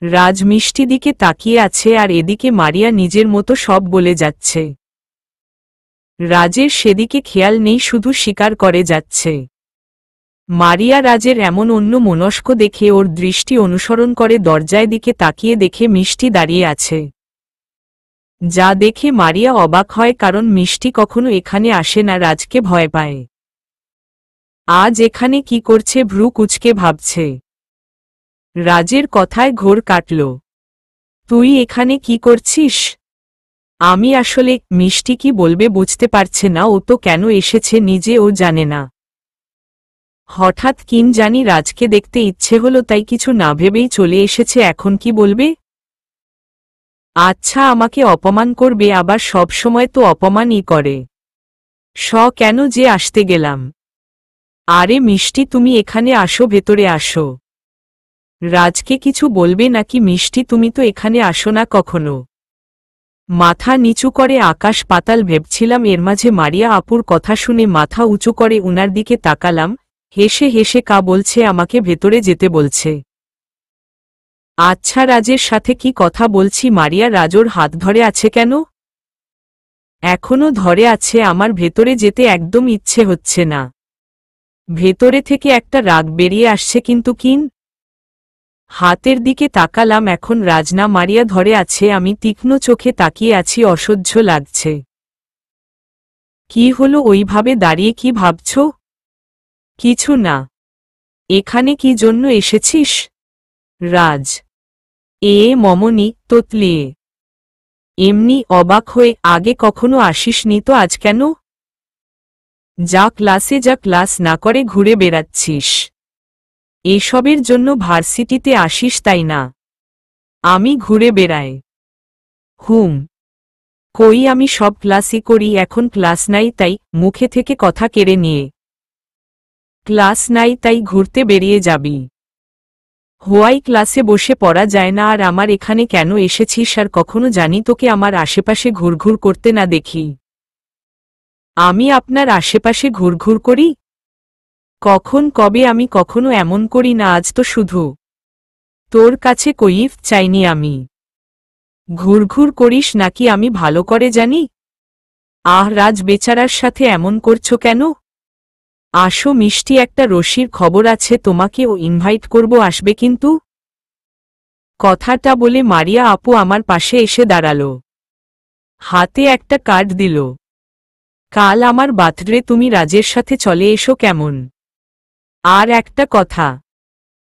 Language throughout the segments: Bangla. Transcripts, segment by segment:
রাজ মিষ্টি দিকে তাকিয়ে আছে আর এদিকে মারিয়া নিজের মতো সব বলে যাচ্ছে। রাজের সেদিকে খেয়াল নেই, শুধু স্বীকার করে যাচ্ছে। মারিয়া রাজের এমন অন্য মনস্ক দেখে ওর দৃষ্টি অনুসরণ করে দরজায় দিকে তাকিয়ে দেখে মিষ্টি দাঁড়িয়ে আছে। যা দেখে মারিয়া অবাক হয়, কারণ মিষ্টি কখনো এখানে আসে না, রাজকে ভয় পায়। আজ এখানে কি করছে ভ্রু কুঁচকে ভাবছে। রাজের কথায় ঘোর কাটল। তুই এখানে কি করছিস? আমি আসলে, মিষ্টি কি বলবে বুঝতে পারছে না, ও তো কেন এসেছে নিজে ও জানে না। হঠাৎ কিন জানি রাজকে দেখতে ইচ্ছে হলো, তাই কিছু না ভেবেই চলে এসেছে। এখন কি বলবে? আচ্ছা, আমাকে অপমান করবে, আবার সব সময় তো অপমানই করে। কেন যে আসতে গেলাম। আরে মিষ্টি, তুমি এখানে আসো, ভেতরে আসো। রাজকে কিছু বলবে নাকি? মিষ্টি, তুমি তো এখানে আসো না কখনো। মাথা নিচু করে আকাশ পাতাল ভেবছিলাম, এর মাঝে মারিয়া আপুর কথা শুনে মাথা উঁচু করে উনার দিকে তাকালাম। হেসে হেসে কা বলছে, আমাকে ভেতরে যেতে বলছে। আচ্ছা, রাজের সাথে কি কথা বলছি? মারিয়া রাজোর হাত ধরে আছে কেন? এখনো ধরে আছে। আমার ভেতরে যেতে একদম ইচ্ছে হচ্ছে না। ভেতরে থেকে একটা রাগ বেরিয়ে আসছে, কিন্তু কিন হাতের দিকে তাকালাম। এখন রাজ না, মারিয়া ধরে আছে। আমি তীক্ষ্ণ চোখে তাকিয়ে আছি, অসহ্য লাগছে। কি হলো ওইভাবে দাঁড়িয়ে, কি ভাবছ? কিছু না। এখানে কি জন্য এসেছিস? রাজ মমনি তোতলিয়ে এমনি অবাক হয়ে, আগে কখনো আসিসনি তো, আজ কেন? যা ক্লাসে যা, ক্লাস না করে ঘুরে বেড়াচ্ছিস। এসবের জন্য ভার্সিটিতে আসিস তাই না? আমি ঘুরে বেড়াই? কই, আমি সব ক্লাসই করি। এখন ক্লাস নাই তাই? মুখে থেকে কথা কেড়ে নিয়ে। ক্লাস নাই তাই ঘুরতে বেরিয়ে যাবি? হোয়াই ক্লাসে বসে পড়া যায় না? আর আমার এখানে কেন এসেছিস? আর কখনো জানি তোকে আমার আশেপাশে ঘুরঘুর করতে না দেখি? আমি আপনার আশেপাশে ঘুরঘুর করি? কখন কবে? আমি কখনো এমন করি না। আজ তো শুধু তোর কাছে কইফ চাইনি আমি। ঘুরঘুর করিস নাকি আমি ভালো করে জানি। রাজ বেচারার সাথে এমন করছো কেন? আসো মিষ্টি, একটা রশির খবর আছে তোমাকে, ও ইনভাইট করব, আসবে কিন্তু। কথাটা বলে মারিয়া আপু আমার পাশে এসে দাঁড়ালো। হাতে একটা কার্ড দিল। কাল আমার বার্থডে, তুমি রাজের সাথে চলে এসো কেমন? আর একটা কথা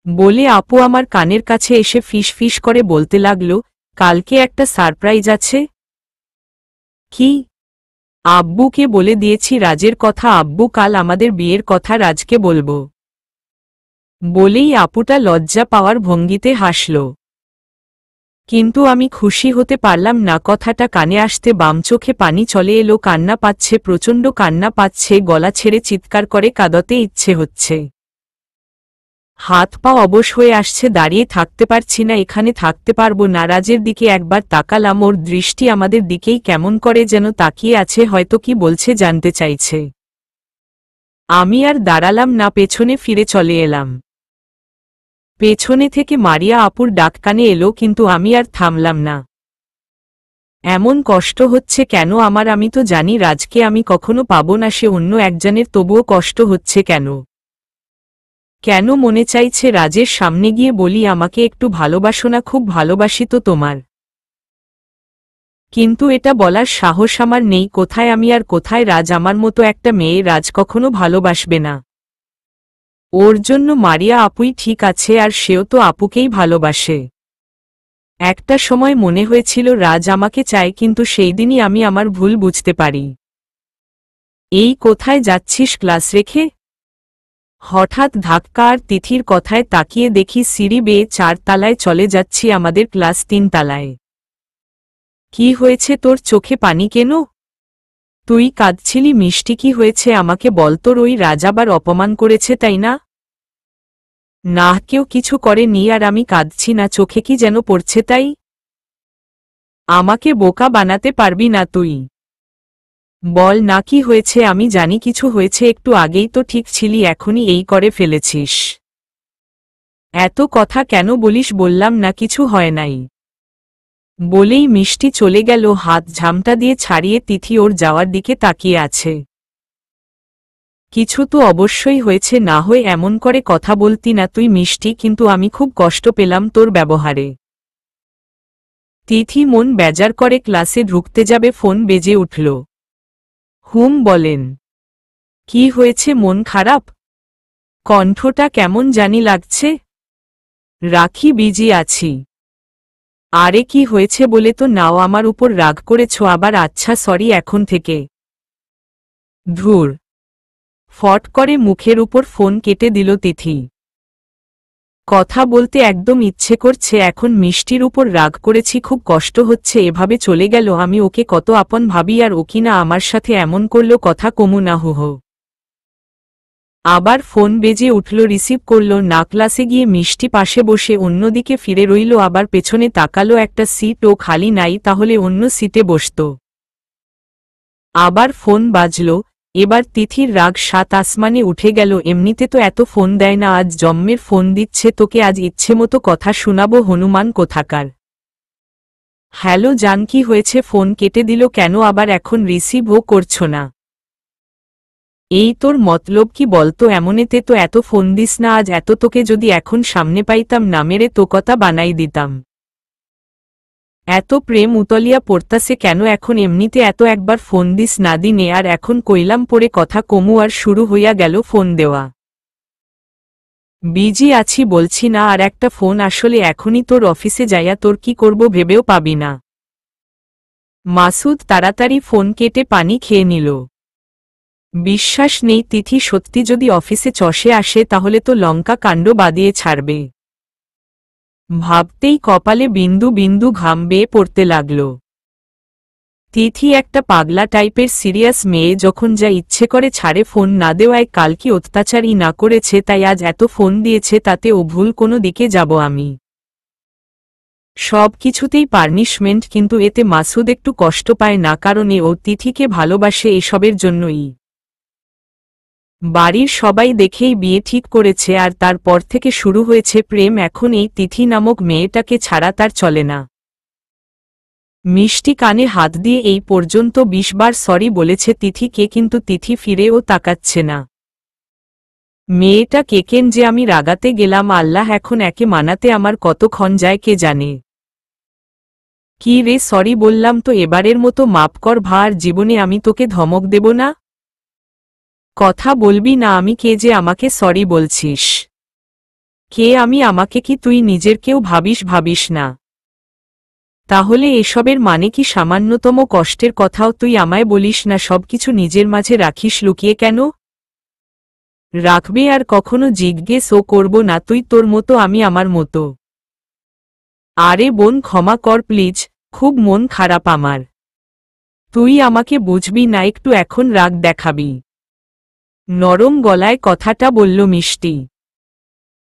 বলে আপু আমার কানের কাছে এসে ফিস ফিস করে বলতে লাগলো, কালকে একটা সারপ্রাইজ আছে। কি? আব্বুকে বলে দিয়েছি রাজের কথা। আব্বু কাল আমাদের বিয়ের কথা রাজকে বলবো। বলেই আপুটা লজ্জা পাওয়ার ভঙ্গিতে হাসল। কিন্তু আমি খুশি হতে পারলাম না। কথাটা কানে আসতে বাম চোখে পানি চলে এলো। কান্না পাচ্ছে, প্রচণ্ড কান্না পাচ্ছে। গলা ছেড়ে চিৎকার করে কাঁদতে ইচ্ছে হচ্ছে। হাত পা অবশ হয়ে আসছে, দাঁড়িয়ে থাকতে পারছি না, এখানে থাকতে পারবো না। রাজের দিকে একবার তাকালাম, ওর দৃষ্টি আমাদের দিকেই কেমন করে যেন তাকিয়ে আছে, হয়তো কি বলছে জানতে চাইছে। আমি আর দাঁড়ালাম না, পেছনে ফিরে চলে এলাম। পেছনে থেকে মারিয়া আপুর ডাক কানে এলো, কিন্তু আমি আর থামলাম না। এমন কষ্ট হচ্ছে কেন আমার? আমি তো জানি রাজকে আমি কখনো পাবো না, সে অন্য একজনের, তবুও কষ্ট হচ্ছে কেন? কেন মনে চাইছে রাজের সামনে গিয়ে বলি, আমাকে একটু ভালোবাসো না? খুব ভালোবাসি তো তোমার। কিন্তু এটা বলার সাহস আমার নেই। কোথায় আমি আর কোথায় রাজ? আমার মতো একটা মেয়ে রাজ কখনো ভালোবাসবে না। ওর জন্য মারিয়া আপুই ঠিক আছে, আর সেও তো আপুকেই ভালোবাসে। একটা সময় মনে হয়েছিল রাজ আমাকে চায়, কিন্তু সেই দিনই আমি আমার ভুল বুঝতে পারি। এই কোথায় যাচ্ছিস ক্লাস রেখে? হঠাৎ ধাক্কা আর তিথির কথায় তাকিয়ে দেখি সিঁড়ি বেয়ে 4 তলায় চলে যাচ্ছি, আমাদের ক্লাস 3 তলায়। কি হয়েছে তোর? চোখে পানি কেন? তুই কাঁদছিলি মিষ্টি, কি হয়েছে আমাকে বল। তোর ওই রাজ আবার অপমান করেছে তাই না? না, কেউ কিছু করেনি, আর আমি কাঁদছি না, চোখে কি যেন পড়ছে তাই। আমাকে বোকা বানাতে পারবি না তুই। বল না কি হয়েছে? আমি জানি কিছু হয়েছে, একটু আগেই তো ঠিক ছিলি, এখনই এই করে ফেলেছিস। এত কথা কেন বলিস? বললাম না কিছু হয় নাই। বলেই মিষ্টি চলে গেল। হাত ঝামটা দিয়ে ছাড়িয়ে তিথি ওর যাওয়ার দিকে তাকিয়ে আছে। কিছু তো অবশ্যই হয়েছে, না হয়ে এমন করে কথা বলতি না তুই মিষ্টি, কিন্তু আমি খুব কষ্ট পেলাম তোর ব্যবহারে। তিথি মন বেজার করে ক্লাসে ঢুকতে যাবে, ফোন বেজে উঠল। হুম বলেন। কি হয়েছে, মন খারাপ? কণ্ঠটা কেমন জানি লাগছে। রাখি, বিজি আছি। আরে কি হয়েছে বলে তো নাও, আমার উপর রাগ করেছ আবার? আচ্ছা সরি, এখন থেকে। ধুর। ফট করে মুখের উপর ফোন কেটে দিল তিথি। কথা বলতে একদম ইচ্ছে করছে এখন। মিষ্টির উপর রাগ করেছি, খুব কষ্ট হচ্ছে, এভাবে চলে গেল। আমি ওকে কত আপন ভাবি, আর ও কিনা আমার সাথে এমন করল, কথা কমু না। হুহো। আবার ফোন বেজে উঠল, রিসিভ করল না। ক্লাসে গিয়ে মিষ্টি পাশে বসে অন্যদিকে ফিরে রইল, আবার পেছনে তাকালো, একটা সিট ও খালি নাই, তাহলে অন্য সিটে বসত। আবার ফোন বাজল। এবার তিথির রাগ সাত আসমানে উঠে গেল। এমনিতে তো এত ফোন দেয় না, আজ জম্মের ফোন দিচ্ছে। তোকে আজ ইচ্ছেমতো কথা শোনাবো, হনুমান কোথাকার। হ্যালো জান, কি হয়েছে? ফোন কেটে দিল কেন আবার? এখন রিসিভও করছো না? এই তোর মতলব কি বলতো? এমনেতে তো এত ফোন দিস না আজ। এত তোকে যদি এখন সামনে পাইতাম না, মেরে তোকতা বানাই দিতাম। এত প্রেম উতলিয়া পড়তাছে কেন এখন? এমনিতে এত একবার ফোন দিস না দিনে, আর এখন কইলাম পরে কথা কমু, আর শুরু হইয়া গেল ফোন দেওয়া। বিজি আছি বলছি না, আর একটা ফোন আসলে এখনই তোর অফিসে যাইয়া তোর কি করব ভেবেও পাবি না। মাসুদ তাড়াতাড়ি ফোন কেটে পানি খেয়ে নিল। বিশ্বাস নেই তিথি সত্যি যদি অফিসে চষে আসে তাহলে তো লঙ্কা কাণ্ড বাদিয়ে ছাড়বে। ভাবতেই কপালে বিন্দু বিন্দু ঘাম বেয়ে পড়তে লাগল। তিথি একটা পাগলা টাইপের সিরিয়াস মেয়ে, যখন যা ইচ্ছে করে ছাড়ে। ফোন না দেওয়ায় কাল কি অত্যাচারই না করেছে, তাই আজ এত ফোন দিয়েছে। তাতে ও ভুল কোনো দিকে যাব আমি? সব কিছুতেই পানিশমেন্ট, কিন্তু এতে মাসুদ একটু কষ্ট পায় না, কারণে ও তিথিকে ভালোবাসে, এসবের জন্যই। বাড়ির সবাই দেখেই বিয়ে ঠিক করেছে, আর তারপর থেকে শুরু হয়েছে প্রেম। এখন এই তিথি নামক মেয়েটাকে ছাড়া তার চলে না। মিষ্টি কানে হাত দিয়ে এই পর্যন্ত ২০ বার সরি বলেছে তিথিকে, কিন্তু তিথি ফিরেও তাকাচ্ছে না। মেয়েটা কেকেন যে আমি রাগাতে গেলাম, আল্লাহ, এখন একে মানাতে আমার কতক্ষণ যায় কে জানে। কি রে, সরি বললাম তো, এবারের মতো মাপ কর ভা, আর জীবনে আমি তোকে ধমক দেব না। কথা বলবি না? আমি কে যে আমাকে সরি বলছিস? কে আমি? আমাকে কি তুই নিজের কেউ ভাবিস না? তাহলে এসবের মানে কি? সামান্যতম কষ্টের কথাও তুই আমায় বলিস না, সবকিছু নিজের মাঝে রাখিস লুকিয়ে কেন? রাখবে, আর কখনো জিজ্ঞেসও করব না। তুই তোর মতো, আমি আমার মতো। আরে বোন, ক্ষমা কর প্লিজ, খুব মন খারাপ আমার। তুই আমাকে বুঝবি না একটু, এখন রাগ দেখাবি? নরম গলায় কথাটা বলল মিষ্টি।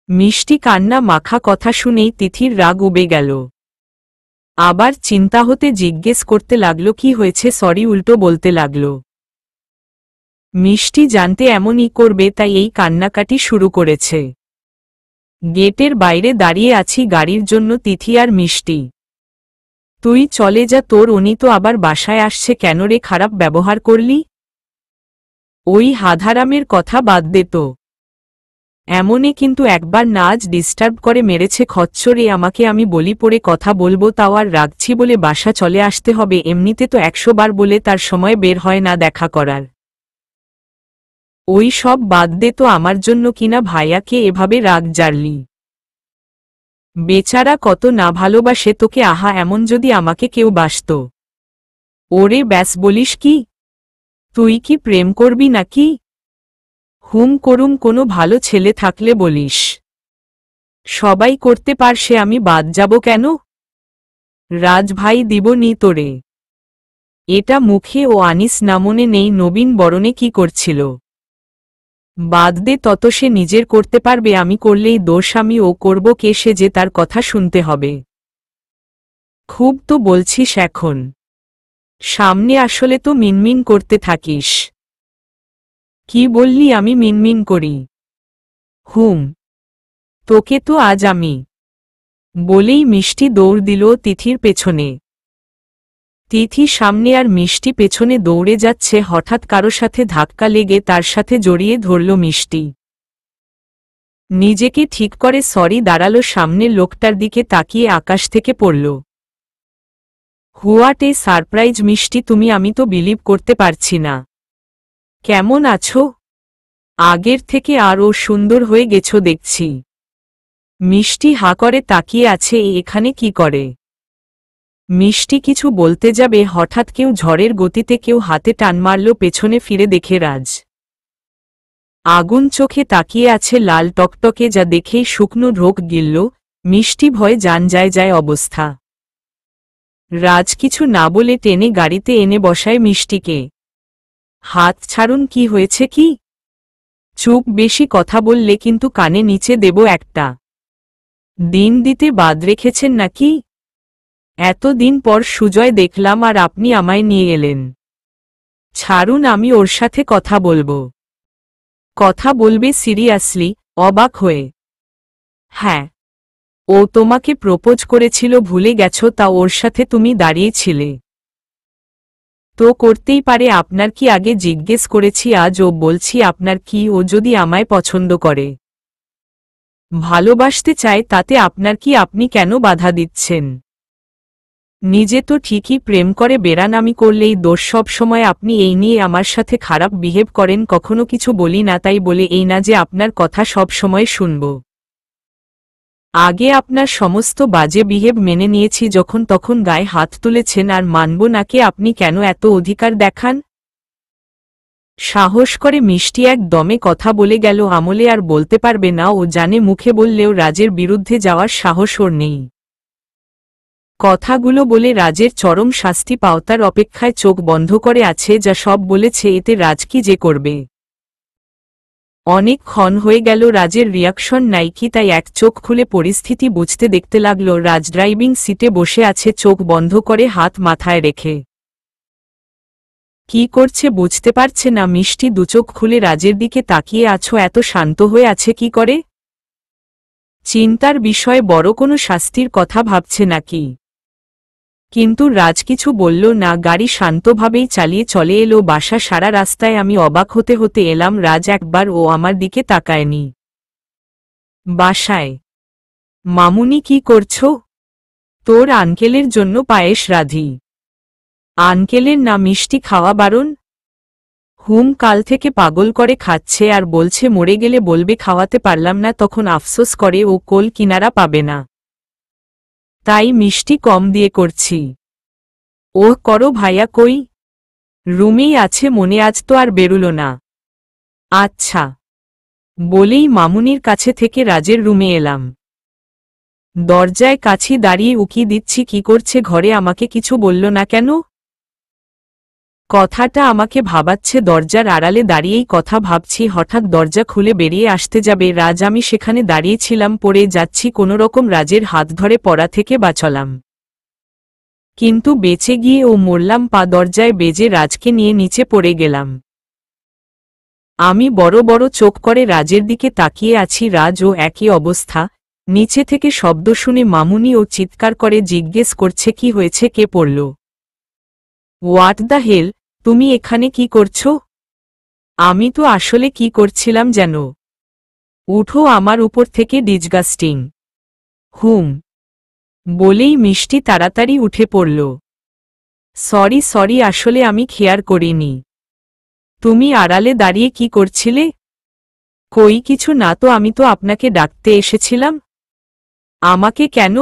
মিষ্টি কান্না মাখা কথা শুনেই তিথির রাগ উবে গেল। আবার চিন্তা হতে জিজ্ঞেস করতে লাগল কি হয়েছে, সরি উল্টো বলতে লাগল। মিষ্টি জানতে এমনই করবে, তাই এই কান্নাকাটি শুরু করেছে। গেটের বাইরে দাঁড়িয়ে আছি গাড়ির জন্য, তিথি আর মিষ্টি। তুই চলে যা, তোর উনি তো আবার বাসায় আসছে কেন রে? খারাপ ব্যবহার করলি? ওই হাঁধারামের কথা বাদ দে তো। এমনে কিন্তু একবার না, আজ ডিস্টার্ব করে মেরেছে খচ্চরে আমাকে। আমি বলি পরে কথা বলবো, তাও আর রাগছি বলে বাসা চলে আসতে হবে? এমনিতে তো ১০০ বার বলে তার সময় বের হয় না দেখা করার। ওই সব বাদ দে তো, আমার জন্য কিনা ভাইয়াকে এভাবে রাগ জারলি? বেচারা কত না ভালোবাসে তোকে। আহা, এমন যদি আমাকে কেউ বাসত। ওরে ব্যাস বলিস কি? তুই কি প্রেম করবি নাকি? হুম করুম, কোনো ভালো ছেলে থাকলে বলিস। সবাই করতে পারছে, আমি বাদ যাব কেন? রাজভাই দিব নি তোরে। এটা মুখে ও আনিস না, মনে নেই নবীন বরণে কি করছিল? বাদ দে, তত সে নিজের করতে পারবে, আমি করলেই দোষ। আমি ও করব কে? সে যে তার কথা শুনতে হবে। খুব তো বলছিস এখন। সামনে আসলে তো মিনমিন করতে থাকিস। কি বললি? আমি মিনমিন করি? হুম। তোকে তো আজ আমি, বলেই মিষ্টি দৌড় দিল তিথির পেছনে। তিথি সামনে আর মিষ্টি পেছনে দৌড়ে যাচ্ছে, হঠাৎ কারো সাথে ধাক্কা লেগে তার সাথে জড়িয়ে ধরল মিষ্টি। নিজেকে ঠিক করে সরি দাঁড়ালো, সামনের লোকটার দিকে তাকিয়ে আকাশ থেকে পড়ল। হোয়াট এ সারপ্রাইজ মিষ্টি, তুমি, আমি তো বিলিভ করতে পারছি না। কেমন আছো? আগের থেকে আরও সুন্দর হয়ে গেছো দেখছি। মিষ্টি হা করে তাকিয়ে আছে, এখানে কি করে? মিষ্টি কিছু বলতে যাবে, হঠাৎ কেউ ঝড়ের গতিতে কেউ হাতে টান মারল, পেছনে ফিরে দেখে রাজ আগুন চোখে তাকিয়ে আছে, লাল টকটকে, যা দেখেই শুকনো ঢোক গিলল। মিষ্টি ভয়ে জান যায় যায় অবস্থা। রাজ কিছু না বলে টেনে গাড়িতে এনে বসায় মিষ্টিকে। হাত ছাড়ুন, কি হয়েছে কি? চুপ, বেশি কথা বললে কিন্তু কানে নিচে দেব একটা। দিন দিতে বাদ রেখেছেন নাকি? এতদিন পর সুজয় দেখলাম আর আপনি আমায় নিয়ে এলেন। ছাড়ুন, আমি ওর সাথে কথা বলবো। কথা বলবে সিরিয়াসলি? অবাক হয়ে। হ্যাঁ, ও তোমাকে প্রপোজ করেছিল, ভুলে গেছো? তা ওর সাথে তুমি দাঁড়িয়েছিলে? তো করতেই পারে, আপনার কি আগে জিজ্ঞেস করেছি? আজ ও বলছি আপনার কি? ও যদি আমায় পছন্দ করে, ভালোবাসতে চায়, তাতে আপনার কি? আপনি কেন বাধা দিচ্ছেন? নিজে তো ঠিকই প্রেম করে বেড়ান, আমি করলেই দোষ। সব সময় আপনি এই নিয়ে আমার সাথে খারাপ বিহেভ করেন, কখনো কিছু বলি না, তাই বলে এই না যে আপনার কথা সব সময় শুনব। আগে আপনার সমস্ত বাজে বিহেভ মেনে নিয়েছি, যখন তখন গায়ে হাত তুলেছেন, আর মানব নাকে? আপনি কেন এত অধিকার দেখান? সাহস করে মিষ্টি এক দমে কথা বলে গেল। আমলে আর বলতে পারবে না, ও জানে মুখে বললেও রাজের বিরুদ্ধে যাওয়ার সাহস ওর নেই। কথাগুলো বলে রাজের চরম শাস্তি পাওয়ার অপেক্ষায় চোখ বন্ধ করে আছে, যা সব বলেছে, এতে রাজ কি যে করবে। অনেকক্ষণ হয়ে গেল রাজের রিয়াকশন নাই কি, তাই এক চোখ খুলে পরিস্থিতি বুঝতে দেখতে লাগল। রাজ ড্রাইভিং সিটে বসে আছে, চোখ বন্ধ করে হাত মাথায় রেখে। কি করছে বুঝতে পারছে না। মিষ্টি দুচোখ খুলে রাজের দিকে তাকিয়ে আছো, এত শান্ত হয়ে আছে কি করে? চিন্তার বিষয়ে বড় কোনো শাস্তির কথা ভাবছে নাকি? কিন্তু রাজ কিছু বলল না, গাড়ি শান্তভাবেই চালিয়ে চলে এলো বাসা। সারা রাস্তায় আমি অবাক হতে হতে এলাম, রাজ একবার ও আমার দিকে তাকায়নি। বাসায় মামুনি, কি করছো? তোর আঙ্কেলের জন্য পায়েস রাধি। আঙ্কেলের না মিষ্টি খাওয়া বারণ? কাল থেকে পাগল করে খাচ্ছে, আর বলছে মরে গেলে বলবে খাওয়াতে পারলাম না, তখন আফসোস করে ও কোল কিনারা পাবে না, তাই মিষ্টি কম দিয়ে করছি। ওহ করো ভাইয়া, কই? রুমেই আছে মনে, আজ তো আর বেরুলো না। আচ্ছা, বলেই মামুনির কাছে থেকে রাজের রুমে এলাম। দরজায় কাছে দাঁড়িয়ে উকি দিচ্ছি, কি করছে ঘরে? আমাকে কিছু বলল না কেন? কথাটা আমাকে ভাবাচ্ছে। দরজার আড়ালে দাঁড়িয়েই কথা ভাবছি, হঠাৎ দরজা খুলে বেরিয়ে আসতে যাবে রাজ। আমি সেখানে দাঁড়িয়েছিলাম, পড়ে যাচ্ছি কোনোরকম রাজের হাত ধরে পড়া থেকে বাঁচালাম, কিন্তু বেঁচে গিয়ে ও মরলাম। পা দরজায় বেজে রাজকে নিয়ে নিচে পড়ে গেলাম। আমি বড় বড় চোখ করে রাজের দিকে তাকিয়ে আছি। রাজ ও একই অবস্থা। নিচে থেকে শব্দ শুনে মামুনি ও চিৎকার করে জিজ্ঞেস করছে, কি হয়েছে, কে পড়ল? হোয়াট দ্য হেল, তুমি এখানে কি করছো? আমি তো আসলে কি করছিলাম যেন। উঠো আমার উপর থেকে, ডিসগাস্টিং। বলেই মিষ্টি তাড়াতাড়ি উঠে পড়ল। সরি সরি, আসলে আমি খেয়াল করিনি। তুমি আড়ালে দাঁড়িয়ে কি করছিলে? কই কিছু না তো, আমি তো আপনাকে ডাকতে এসেছিলাম। আমাকে কেন?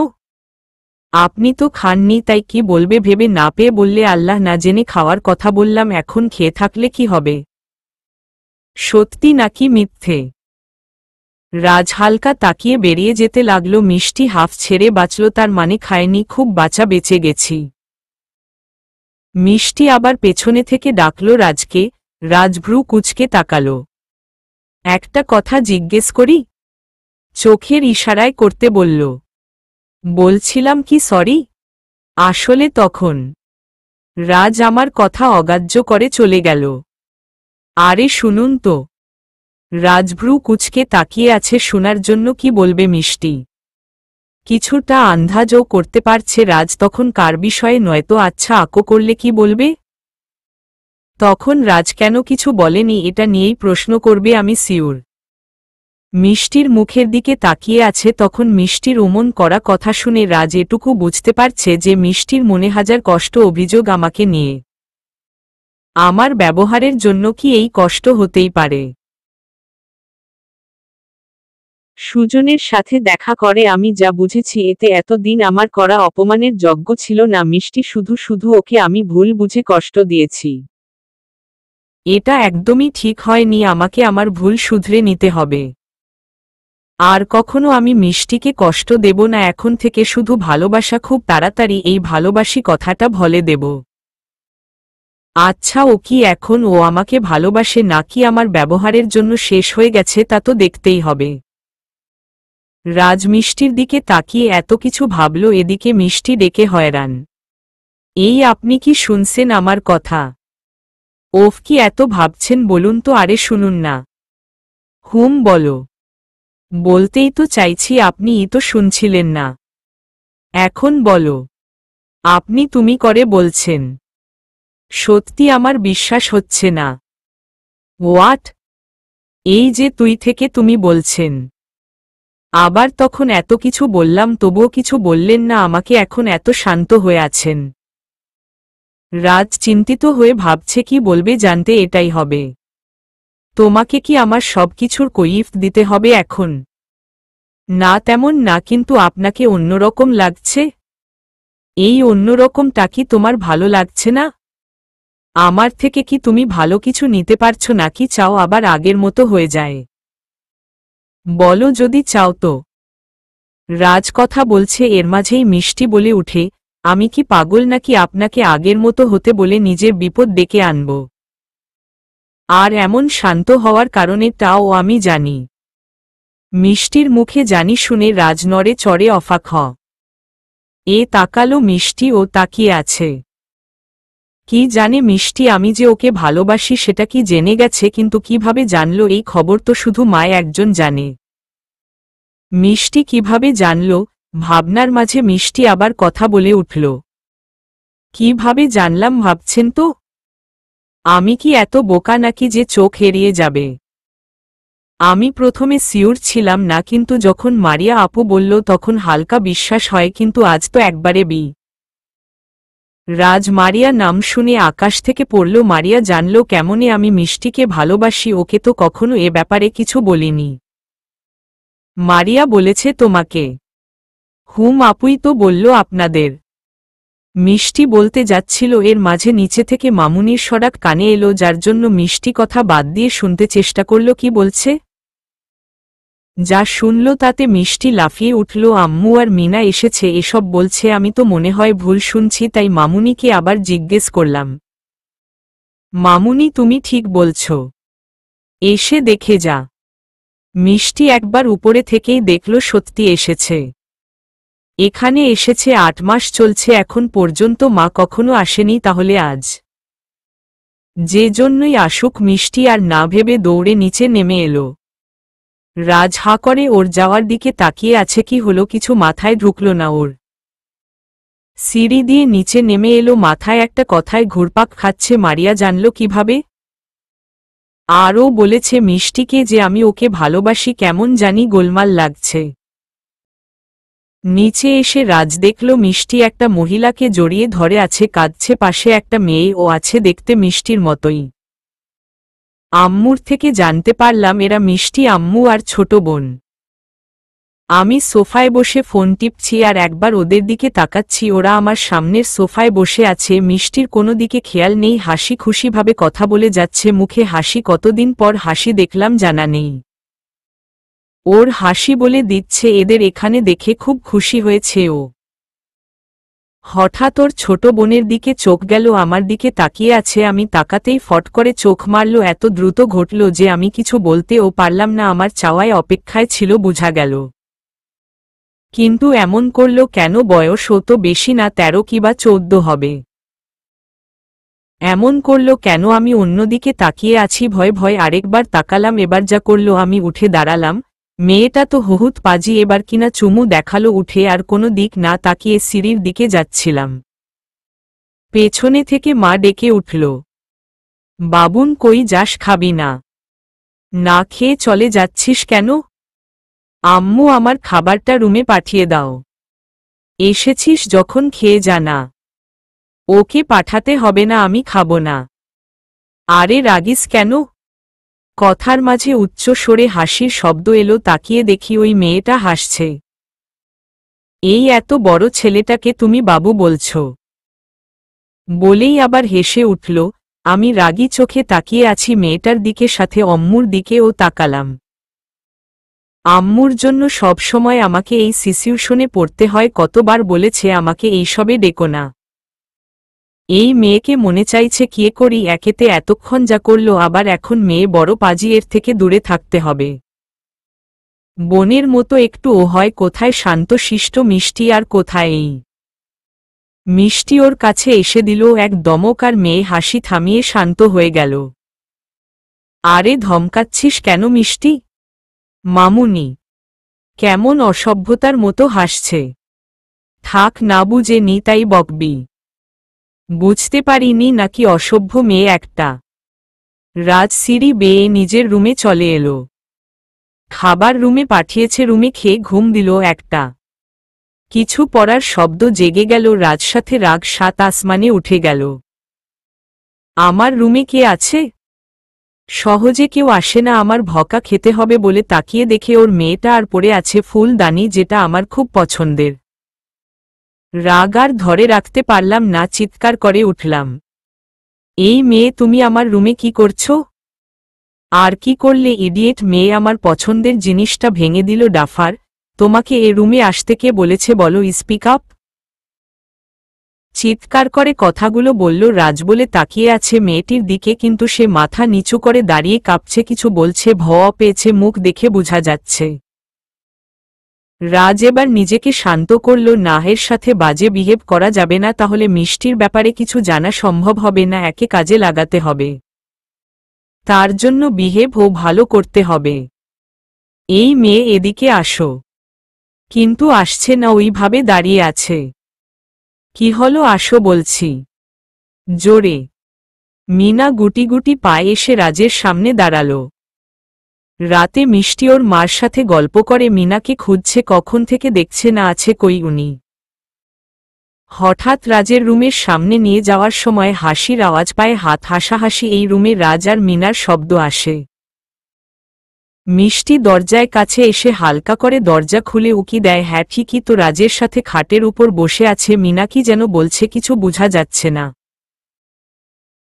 আপনি তো খাননি, তাই কি বলবে ভেবে না পেয়ে বললে। আল্লাহ, না জেনে খাওয়ার কথা বললাম, এখন খেয়ে থাকলে কি হবে? সত্যি নাকি মিথ্যে? রাজ হালকা তাকিয়ে বেরিয়ে যেতে লাগল। মিষ্টি হাফ ছেড়ে বাঁচল, তার মানে খায়নি, খুব বাঁচা বেঁচে গেছি। মিষ্টি আবার পেছনে থেকে ডাকল রাজকে। রাজ ভ্রু কুঁচকে তাকাল। একটা কথা জিজ্ঞেস করি? চোখের ইশারায় করতে বলল। বলছিলাম কি সরি? আসলে তখন রাজ আমার কথা অগ্রাহ্য করে চলে গেল। আরে শুনুন তো। রাজভ্রু কুঁচকে তাকিয়ে আছে শোনার জন্য কি বলবে মিষ্টি। কিছুটা আন্দাজও করতে পারছে রাজ তখন কার বিষয়ে নয়তো আচ্ছা আকো করলে কি বলবে। তখন রাজ কেন কিছু বলেনি এটা নিয়েই প্রশ্ন করবে আমি সিউর। মিষ্টির মুখের দিকে তাকিয়ে আছে তখন মিষ্টির ওমন করা কথা শুনে রাজ এটুকু বুঝতে পারছে যে মিষ্টির মনে হাজার কষ্ট অভিযোগ আমাকে নিয়ে। আমার ব্যবহারের জন্য কি এই কষ্ট হতেই পারে। সুজনের সাথে দেখা করে আমি যা বুঝেছি এতে এতদিন আমার করা অপমানের যজ্ঞ ছিল না মিষ্টি শুধু শুধু ওকে আমি ভুল বুঝে কষ্ট দিয়েছি। এটা একদমই ঠিক হয়নি আমাকে আমার ভুল শুধরে নিতে হবে। আর কখনো আমি মিষ্টিকে কষ্ট দেব না এখন থেকে শুধু ভালোবাসা খুব তাড়াতাড়ি এই ভালোবাসি কথাটা বলে দেব। আচ্ছা ও কি এখন ও আমাকে ভালোবাসে নাকি আমার ব্যবহারের জন্য শেষ হয়ে গেছে তা তো দেখতেই হবে। রাজ মিষ্টির দিকে তাকিয়ে এত কিছু ভাবল এদিকে মিষ্টি ডেকে হয়রান। এই আপনি কি শুনছেন আমার কথা? ওফ কি এত ভাবছেন বলুন তো আরে শুনুন না। হুম বলো। বলতেই তো চাইছি আপনিই তো শুনছিলেন না। এখন বলো। আপনি তুমি করে বলছেন। সত্যি আমার বিশ্বাস হচ্ছে না। হোয়াট? এই যে তুই থেকে তুমি বলছেন। আবার তখন এত কিছু বললাম তবুও কিছু বললেন না আমাকে এখন এত শান্ত হয়ে আছেন। রাজ চিন্তিত হয়ে ভাবছে কি বলবে জানতে এটাই হবে। তোমাকে কি আমার সবকিছুর কৈফ দিতে হবে এখন? না তেমন না কিন্তু আপনাকে অন্যরকম লাগছে। এই অন্যরকমটা কি তোমার ভালো লাগছে না? আমার থেকে কি তুমি ভালো কিছু নিতে পারছো নাকি চাও আবার আগের মতো হয়ে যায়? বলো যদি চাও তো। রাজ কথা বলছে এর মাঝেই মিষ্টি বলে উঠে, আমি কি পাগল নাকি আপনাকে আগের মতো হতে বলে নিজের বিপদ ডেকে আনব? আর এমন শান্ত হওয়ার কারণেটাও আমি জানি। মিষ্টির মুখে জানি শুনে রাজ নড়ে চড়ে অবাক হয়। এ তাকালো মিষ্টি ও তাকিয়ে আছে। কি জানে মিষ্টি আমি যে ওকে ভালোবাসি সেটা কি জেনে গেছে কিন্তু কিভাবে জানলো এই খবর তো শুধু মায় একজন জানে। মিষ্টি কিভাবে জানল? ভাবনার মাঝে মিষ্টি আবার কথা বলে উঠল। কিভাবে জানলাম ভাবছেন তো? আমি কি এত বোকা নাকি যে চোখ এড়িয়ে যাবে? আমি প্রথমে সিউর ছিলাম না কিন্তু যখন মারিয়া আপু বলল তখন হালকা বিশ্বাস হয় কিন্তু আজ তো একবারে বি। রাজ মারিয়া নাম শুনে আকাশ থেকে পড়ল মারিয়া জানল কেমনে আমি মিষ্টিকে ভালোবাসি ওকে তো কখনো এ ব্যাপারে কিছু বলিনি। মারিয়া বলেছে তোমাকে? হুম আপুই তো বলল আপনাদের। মিষ্টি বলতে যাচ্ছিল এর মাঝে নিচে থেকে মামুনির সরাক কানে এলো যার জন্য মিষ্টি কথা বাদ দিয়ে শুনতে চেষ্টা করল কি বলছে। যা শুনল তাতে মিষ্টি লাফিয়ে উঠল আম্মু আর মিনা এসেছে এসব বলছে আমি তো মনে হয় ভুল শুনছি তাই মামুনিকে আবার জিজ্ঞেস করলাম। মামুনি তুমি ঠিক বলছ। এসে দেখে যা। মিষ্টি একবার উপরে থেকেই দেখল সত্যি এসেছে। এখানে এসেছে 8 মাস চলছে এখন পর্যন্ত মা কখনো আসেনি তাহলে আজ। যে জন্যই আসুক মিষ্টি আর না ভেবে দৌড়ে নিচে নেমে এলো। রাজ হা করে ওর যাওয়ার দিকে তাকিয়ে আছে কি হলো কিছু মাথায় ঢুকল না ওর। সিঁড়ি দিয়ে নিচে নেমে এলো মাথায় একটা কথায় ঘুরপাক খাচ্ছে মারিয়া জানল কিভাবে? আরও বলেছে মিষ্টিকে যে আমি ওকে ভালোবাসি কেমন জানি গোলমাল লাগছে। নিচে এসে রাজ দেখল মিষ্টি একটা মহিলাকে জড়িয়ে ধরে আছে কাঁদছে পাশে একটা মেয়ে ও আছে দেখতে মিষ্টির মতোই। আম্মুর থেকে জানতে পারলাম এরা মিষ্টি আম্মু আর ছোট বোন। আমি সোফায় বসে ফোন টিপছি আর একবার ওদের দিকে তাকাচ্ছি ওরা আমার সামনের সোফায় বসে আছে মিষ্টির কোনো দিকে খেয়াল নেই হাসি খুশিভাবে কথা বলে যাচ্ছে মুখে হাসি কতদিন পর হাসি দেখলাম জানা নেই। ওর হাসি বলে দিচ্ছে এদের এখানে দেখে খুব খুশি হয়েছে ও। হঠাৎ ওর ছোট বোনের দিকে চোখ গেল আমার দিকে তাকিয়ে আছে আমি তাকাতেই ফট করে চোখ মারল এত দ্রুত ঘটল যে আমি কিছু বলতেও পারলাম না আমার চাওয়ায় অপেক্ষায় ছিল বোঝা গেল। কিন্তু এমন করল কেন বয়স ও তো বেশি না 13 কিবা 14 হবে। এমন করলো কেন? আমি অন্যদিকে তাকিয়ে আছি, ভয় ভয় আরেকবার তাকালাম, এবার যা করলো আমি উঠে দাঁড়ালাম। মেয়েটা তো বহুত পাজি, এবার কিনা চুমু দেখালো। উঠে আর কোনো দিক না তাকিয়ে সিঁড়ির দিকে যাচ্ছিলাম, পেছনে থেকে মা ডেকে উঠল, বাবুন কই যাস, খাবি না? না খেয়ে চলে যাচ্ছিস কেন? আম্মু আমার খাবারটা রুমে পাঠিয়ে দাও। এসেছিস যখন খেয়ে যা না। ওকে পাঠাতে হবে না, আমি খাবো না। আরে রাগিস কেন? কথার মাঝে উচ্চ স্বরে হাসির শব্দ এলো, তাকিয়ে দেখি ওই মেয়েটা হাসছে। এই এত বড় ছেলেটাকে তুমি বাবু বলছ? বলেই আবার হেসে উঠল। আমি রাগী চোখে তাকিয়ে আছি মেয়েটার দিকে, সাথে আম্মুর দিকেও তাকালাম। আম্মুর জন্য সব সময় আমাকে এই সিচুয়েশনে পড়তে হয়, কতবার বলেছে আমাকে এইসবে ডেকো না। এই মেয়েকে মনে চাইছে কি করি, একেতে এতক্ষণ যা করলো, আবার এখন মেয়ে বড় পাজি, এর থেকে দূরে থাকতে হবে। বোনের মতো একটু ও হয় কোথায় শান্ত শিষ্ট মিষ্টি, আর কোথায় এই মিষ্টি ওর কাছে এসে দিল এক দমক, আর মেয়ে হাসি থামিয়ে শান্ত হয়ে গেল। আরে ধমকাচ্ছিস কেন মিষ্টি? মামুনি কেমন অসভ্যতার মতো হাসছে। থাক না, বুঝে নি তাই বকবি। বুঝতে পারিনি নাকি অসভ্য মেয়ে একটা। রাজ সিঁড়ি বেয়ে নিজের রুমে চলে এলো। খাবার রুমে পাঠিয়েছে, রুমে খেয়ে ঘুম দিল একটা। কিছু পড়ার শব্দ জেগে গেল, রাজ সাথে রাগ সাত আসমানে উঠে গেল। আমার রুমে কে আছে? সহজে কেউ আসে না, আমার ভকা খেতে হবে বলে তাকিয়ে দেখে ওর মেয়েটা আর পড়ে আছে ফুলদানি, যেটা আমার খুব পছন্দের। রাগ আর ধরে রাখতে পারলাম না, চিৎকার করে উঠলাম, এই মেয়ে তুমি আমার রুমে কি করছো? আর কি করলে ইডিয়েট মেয়ে, আমার পছন্দের জিনিসটা ভেঙে দিল ডাফার। তোমাকে এ রুমে আসতে কে বলেছে বলো? Speak up. চিৎকার করে কথাগুলো বলল রাজ। বলে তাকিয়ে আছে মেয়েটির দিকে, কিন্তু সে মাথা নিচু করে দাঁড়িয়ে কাঁপছে, কিছু বলছে, ভয় পেয়েছে, মুখ দেখে বোঝা যাচ্ছে। রাজ এবার নিজেকে শান্ত করল, নাহের সাথে বাজে বিহেভ করা যাবে না, তাহলে মিষ্টির ব্যাপারে কিছু জানা সম্ভব হবে না, একে কাজে লাগাতে হবে। তার জন্য বিহেভ ও ভালো করতে হবে। এই মেয়ে এদিকে আসো। কিন্তু আসছে না, ওইভাবে দাঁড়িয়ে আছে। কি হলো, আসো বলছি জোরে। মিনা গুটি গুটি পায়ে এসে রাজের সামনে দাঁড়াল। রাতে মিষ্টি ওর মার সাথে গল্প করে মিনাকে খুঁজছে, কখন থেকে দেখছে না আছে কই উনি। হঠাৎ রাজের রুমের সামনে নিয়ে যাওয়ার সময় হাসির আওয়াজ পায়, হাত হাসাহাসি। এই রুমে রাজ আর মিনার শব্দ আসে। মিষ্টি দরজায় কাছে এসে হালকা করে দরজা খুলে উকি দেয়। হ্যাঁ ঠিকই তো, রাজের সাথে খাটের উপর বসে আছে। মিনা কি যেন বলছে, কিছু বোঝা যাচ্ছে না।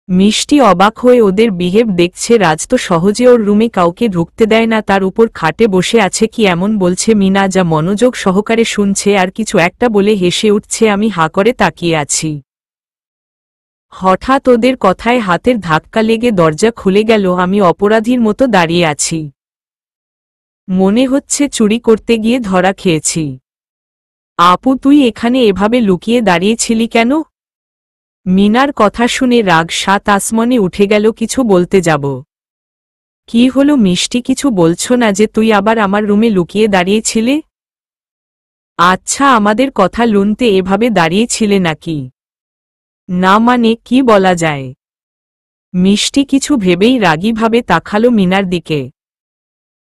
মিষ্টি অবাক হয়ে ওদের বিহেভ দেখছে। রাজ তো সহজে ওর রুমে কাউকে ঢুকতে দেয় না, তার উপর খাটে বসে আছে কি এমন বলছে। মিনা যা মনোযোগ সহকারে শুনছে, আর কিছু একটা বলে হেসে উঠছে। আমি হাঁ করে তাকিয়ে আছি। হঠাৎ ওদের কথায় হাতের ধাক্কা লেগে দরজা খুলে গেল। আমি অপরাধীর মতো দাঁড়িয়ে আছি। মনে হচ্ছে চুরি করতে গিয়ে ধরা খেয়েছি। আপু তুই এখানে এভাবে লুকিয়ে দাঁড়িয়েছিলি কেন? মিনার কথা শুনে রাগ সাত আসমানে উঠে গেল। কিছু বলতে যাব, কি হলো মিষ্টি, কিছু বলছো না যে? তুই আবার আমার রুমে লুকিয়ে দাঁড়িয়েছিলে? আচ্ছা, আমাদের কথা লুনতে এভাবে দাঁড়িয়েছিলে নাকি? না মানে কি বলা যায়? মিষ্টি কিছু ভেবেই রাগীভাবে তাকালো মিনার দিকে।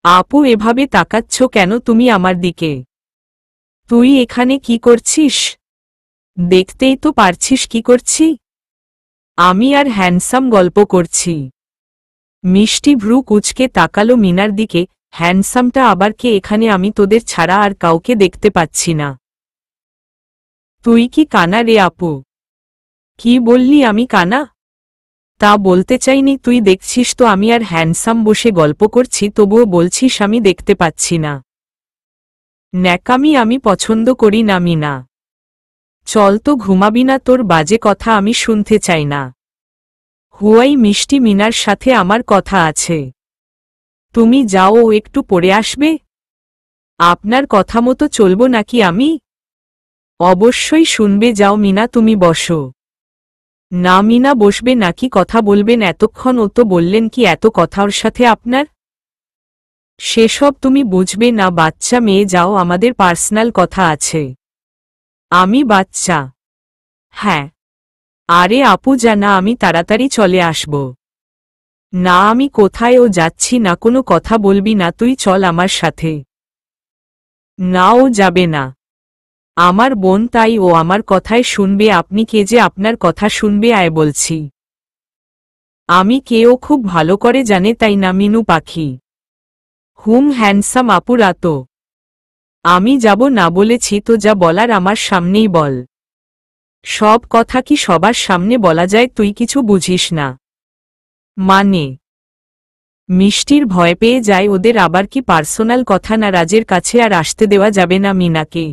আপু এভাবে তাকাচ্ছ কেন তুমি আমার দিকে? তুই এখানে কি করছিস? দেখতেই তো পারছিস কি করছি। আমি আর হ্যান্ডসাম গল্প করছি। মিষ্টি ভ্রু কুঁচকে তাকালো মিনার দিকে। হ্যান্ডসামটা আবার কে এখানে? আমি তোদের ছাড়া আর কাউকে দেখতে পাচ্ছি না। তুই কি কানা রে আপু? কি বললি আমি কানা? তা বলতে চাইনি। তুই দেখছিস তো আমি আর হ্যান্ডসাম বসে গল্প করছি, তবুও বলছিস আমি দেখতে পাচ্ছি না। ন্যাকামি আমি পছন্দ করি না মিনা। চল তো, ঘুমাবি না? তোর বাজে কথা আমি শুনতে চাই না। হুয়াই মিষ্টি, মিনার সাথে আমার কথা আছে। তুমি যাও, ও একটু পড়ে আসবে। আপনার কথা মতো চলবো নাকি আমি? অবশ্যই শুনবে, যাও মিনা তুমি বসো। না মিনা বসবে নাকি কথা বলবেন এতক্ষণ? ও তো বললেন কি এত কথা ওর সাথে আপনার? সেসব তুমি বুঝবে না, বাচ্চা মেয়ে, যাও, আমাদের পার্সোনাল কথা আছে। আমি বাচ্চা? হ্যাঁ। আরে আপু জানা, আমি তাড়াতাড়ি চলে আসব। না আমি কোথায়ও যাচ্ছি না, কোনো কথা বলবি না, তুই চল আমার সাথে। না ও যাবে না। আমার বোন, তাই ও আমার কথায় শুনবে। আপনি কে যে আপনার কথা শুনবে? আয় বলছি। আমি কে ও খুব ভালো করে জানে, তাই না মিনু পাখি? হ্যান্ডসাম আপুরা তো। আমি যাব না বলেছি তো, যা বলার আমার সামনেই বল। সব কথা কি সবার সামনে বলা যায়? তুই কিছু বুঝিস না মানে? মিষ্টির ভয় পেয়ে যায় ওদের আবার কি পার্সোনাল কথা? না রাজের কাছে আর আসতে দেওয়া যাবে না মিনাকে।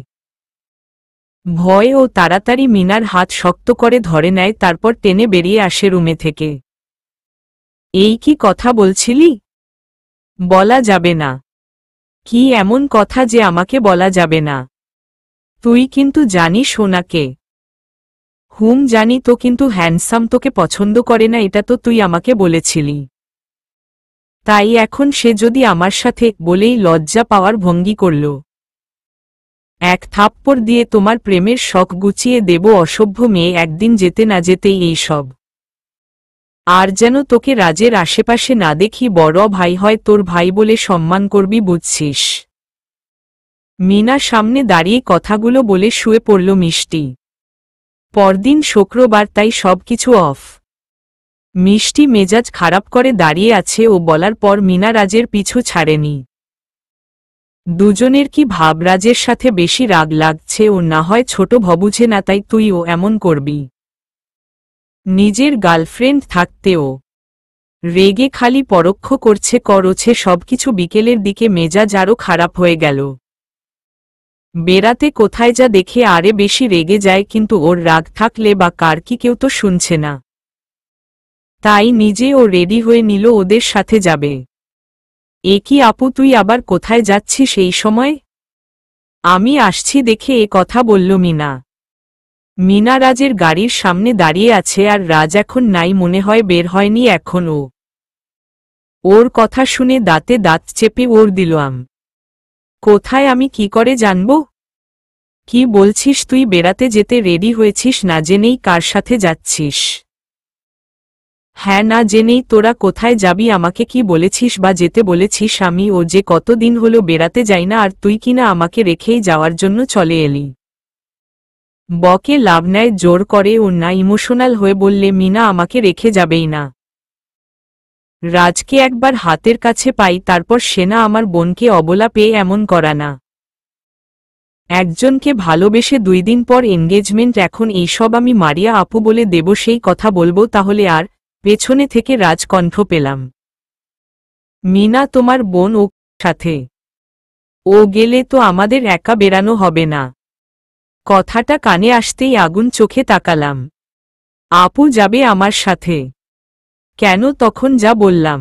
ভয় ও তাড়াতাড়ি মিনার হাত শক্ত করে ধরে নেয়, তারপর টেনে বেরিয়ে আসে রুমে থেকে। এই কি কথা বলছিলি? বলা যাবে না। কি এমন কথা যে আমাকে বলা যাবে না? তুই কিন্তু জানিস ওনাকে। জানি তো, কিন্তু হ্যান্ডসাম তোকে পছন্দ করে না, এটা তো তুই আমাকে বলেছিলি। তাই এখন সে যদি আমার সাথে, বলেই লজ্জা পাওয়ার ভঙ্গি করল। এক থাপ্পড় দিয়ে তোমার প্রেমের শখ গুছিয়ে দেব অসভ্য মেয়ে, একদিন যেতে না যেতেই এই সব। আর যেন তোকে রাজের আশেপাশে না দেখি। বড় ভাই হয় তোর, ভাই বলে সম্মান করবি, বুঝছিস? মিনা সামনে দাঁড়িয়ে কথাগুলো বলে শুয়ে পড়ল মিষ্টি। পরদিন শুক্রবার, তাই সবকিছু অফ। মিষ্টি মেজাজ খারাপ করে দাঁড়িয়ে আছে। ও বলার পর মিনা রাজের পিছু ছাড়েনি। দুজনের কি ভাব? রাজের সাথে বেশি রাগ লাগছে ও, না হয় ছোট ভবুঝে না, তাই তুইও এমন করবি? নিজের গার্লফ্রেন্ড থাকতেও রেগে খালি পরোক্ষ করছে সবকিছু। বিকেলের দিকে মেজাজ আরও খারাপ হয়ে গেল। বেড়াতে কোথায় যা দেখে আরে বেশি রেগে যায়, কিন্তু ওর রাগ থাকলে বা কার কি, কেউ তো শুনছে না। তাই নিজে ও রেডি হয়ে নিল ওদের সাথে যাবে। এ কি আপু, তুই আবার কোথায় যাচ্ছিস এই সময়? আমি আসছি দেখে এ কথা বলল মিনা। মিনা রাজের গাড়ির সামনে দাঁড়িয়ে আছে, আর রাজ এখন নাই, মনে হয় বের হয়নি এখনও। ওর কথা শুনে দাঁতে দাঁত চেপে ওর দিলাম। কোথায়? আমি কি করে জানব? কি বলছিস তুই? বেড়াতে যেতে রেডি হয়েছিস না জেনেই? কার সাথে যাচ্ছিস? হ্যাঁ, না জেনেই। তোরা কোথায় যাবি? আমাকে কি বলেছিস বা যেতে বলেছিস? আমি ও যে কতদিন হলো বেড়াতে যাই না, আর তুই কিনা আমাকে রেখেই যাওয়ার জন্য চলে এলি। বকে লাভ নেয়, জোর করে ও না ইমোশনাল হয়ে বললে মিনা আমাকে রেখে যাবেই না। রাজকে একবার হাতের কাছে পাই, তারপর সেনা আমার বোনকে অবলা পেয়ে এমন করা না। একজনকে ভালোবেসে 2 দিন পর এনগেজমেন্ট, এখন এইসব আমি মারিয়া আপু বলে দেব? সেই কথা বলবো তাহলে? আর পেছনে থেকে রাজ কণ্ঠ পেলাম, মিনা তোমার বোন ও সাথে? ও গেলে তো আমাদের একা বেরানো হবে না। কথাটা কানে আসতেই আগুন চোখে তাকালাম। আপু যাবে আমার সাথে? কেন? তখন যা বললাম।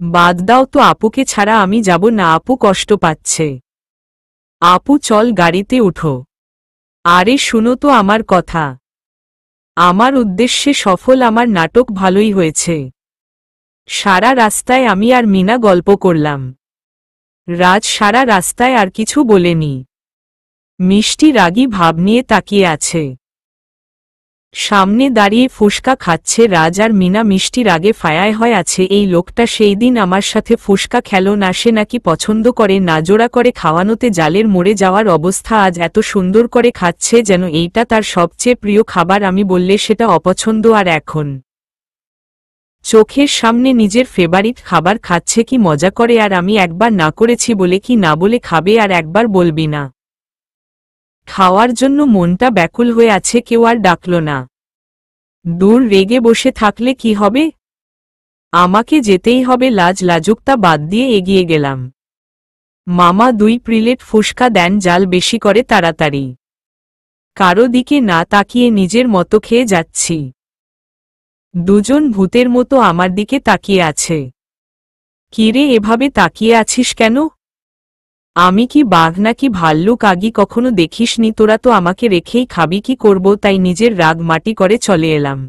বাদ দাও তো, আপুকে ছাড়া আমি যাব না, আপু কষ্ট পাচ্ছে। আপু চল, গাড়িতে উঠো। আরে শুনো তো আমার কথা। আমার উদ্দেশ্যে সফল, আমার নাটক ভালোই হয়েছে। সারা রাস্তায় আমি আর মিনা গল্প করলাম। রাজ সারা রাস্তায় আর কিছু বলেনি। মিষ্টি রাগী ভাব নিয়ে তাকিয়ে আছে। সামনে দাঁড়িয়ে ফুসকা খাচ্ছে রাজ, আর মিনা মিষ্টির আগে ফায়ায় হয় আছে। এই লোকটা সেই দিন আমার সাথে ফুসকা খেলো না, সে নাকি পছন্দ করে না। জোড়া করে খাওয়ানোতে জালের মরে যাওয়ার অবস্থা, আজ এত সুন্দর করে খাচ্ছে যেন এইটা তার সবচেয়ে প্রিয় খাবার। আমি বললে সেটা অপছন্দ, আর এখন চোখের সামনে নিজের ফেভারিট খাবার খাচ্ছে। কি মজা করে! আর আমি একবার না করেছি বলে কি না বলে খাবে? আর একবার বলবি না? খাওয়ার জন্য মনটা ব্যাকুল হয়ে আছে, কেউ আর ডাকল না। দূর রেগে বসে থাকলে কি হবে? আমাকে যেতেই হবে। লাজুকতা বাদ দিয়ে এগিয়ে গেলাম। মামা 2 প্লেট ফুসকা দেন, জাল বেশি করে, তাড়াতাড়ি। কারো দিকে না তাকিয়ে নিজের মতো খেয়ে যাচ্ছি। দুজন ভূতের মতো আমার দিকে তাকিয়ে আছে। কিরে, এভাবে তাকিয়ে আছিস কেন? আমি কি বাঘ নাকি ভাল্লুক আগে কখনো দেখিসনি, তোরা তো আমাকে রেখেই খাবি, কি করব, তাই নিজের রাগ মাটি করে চলে এলাম।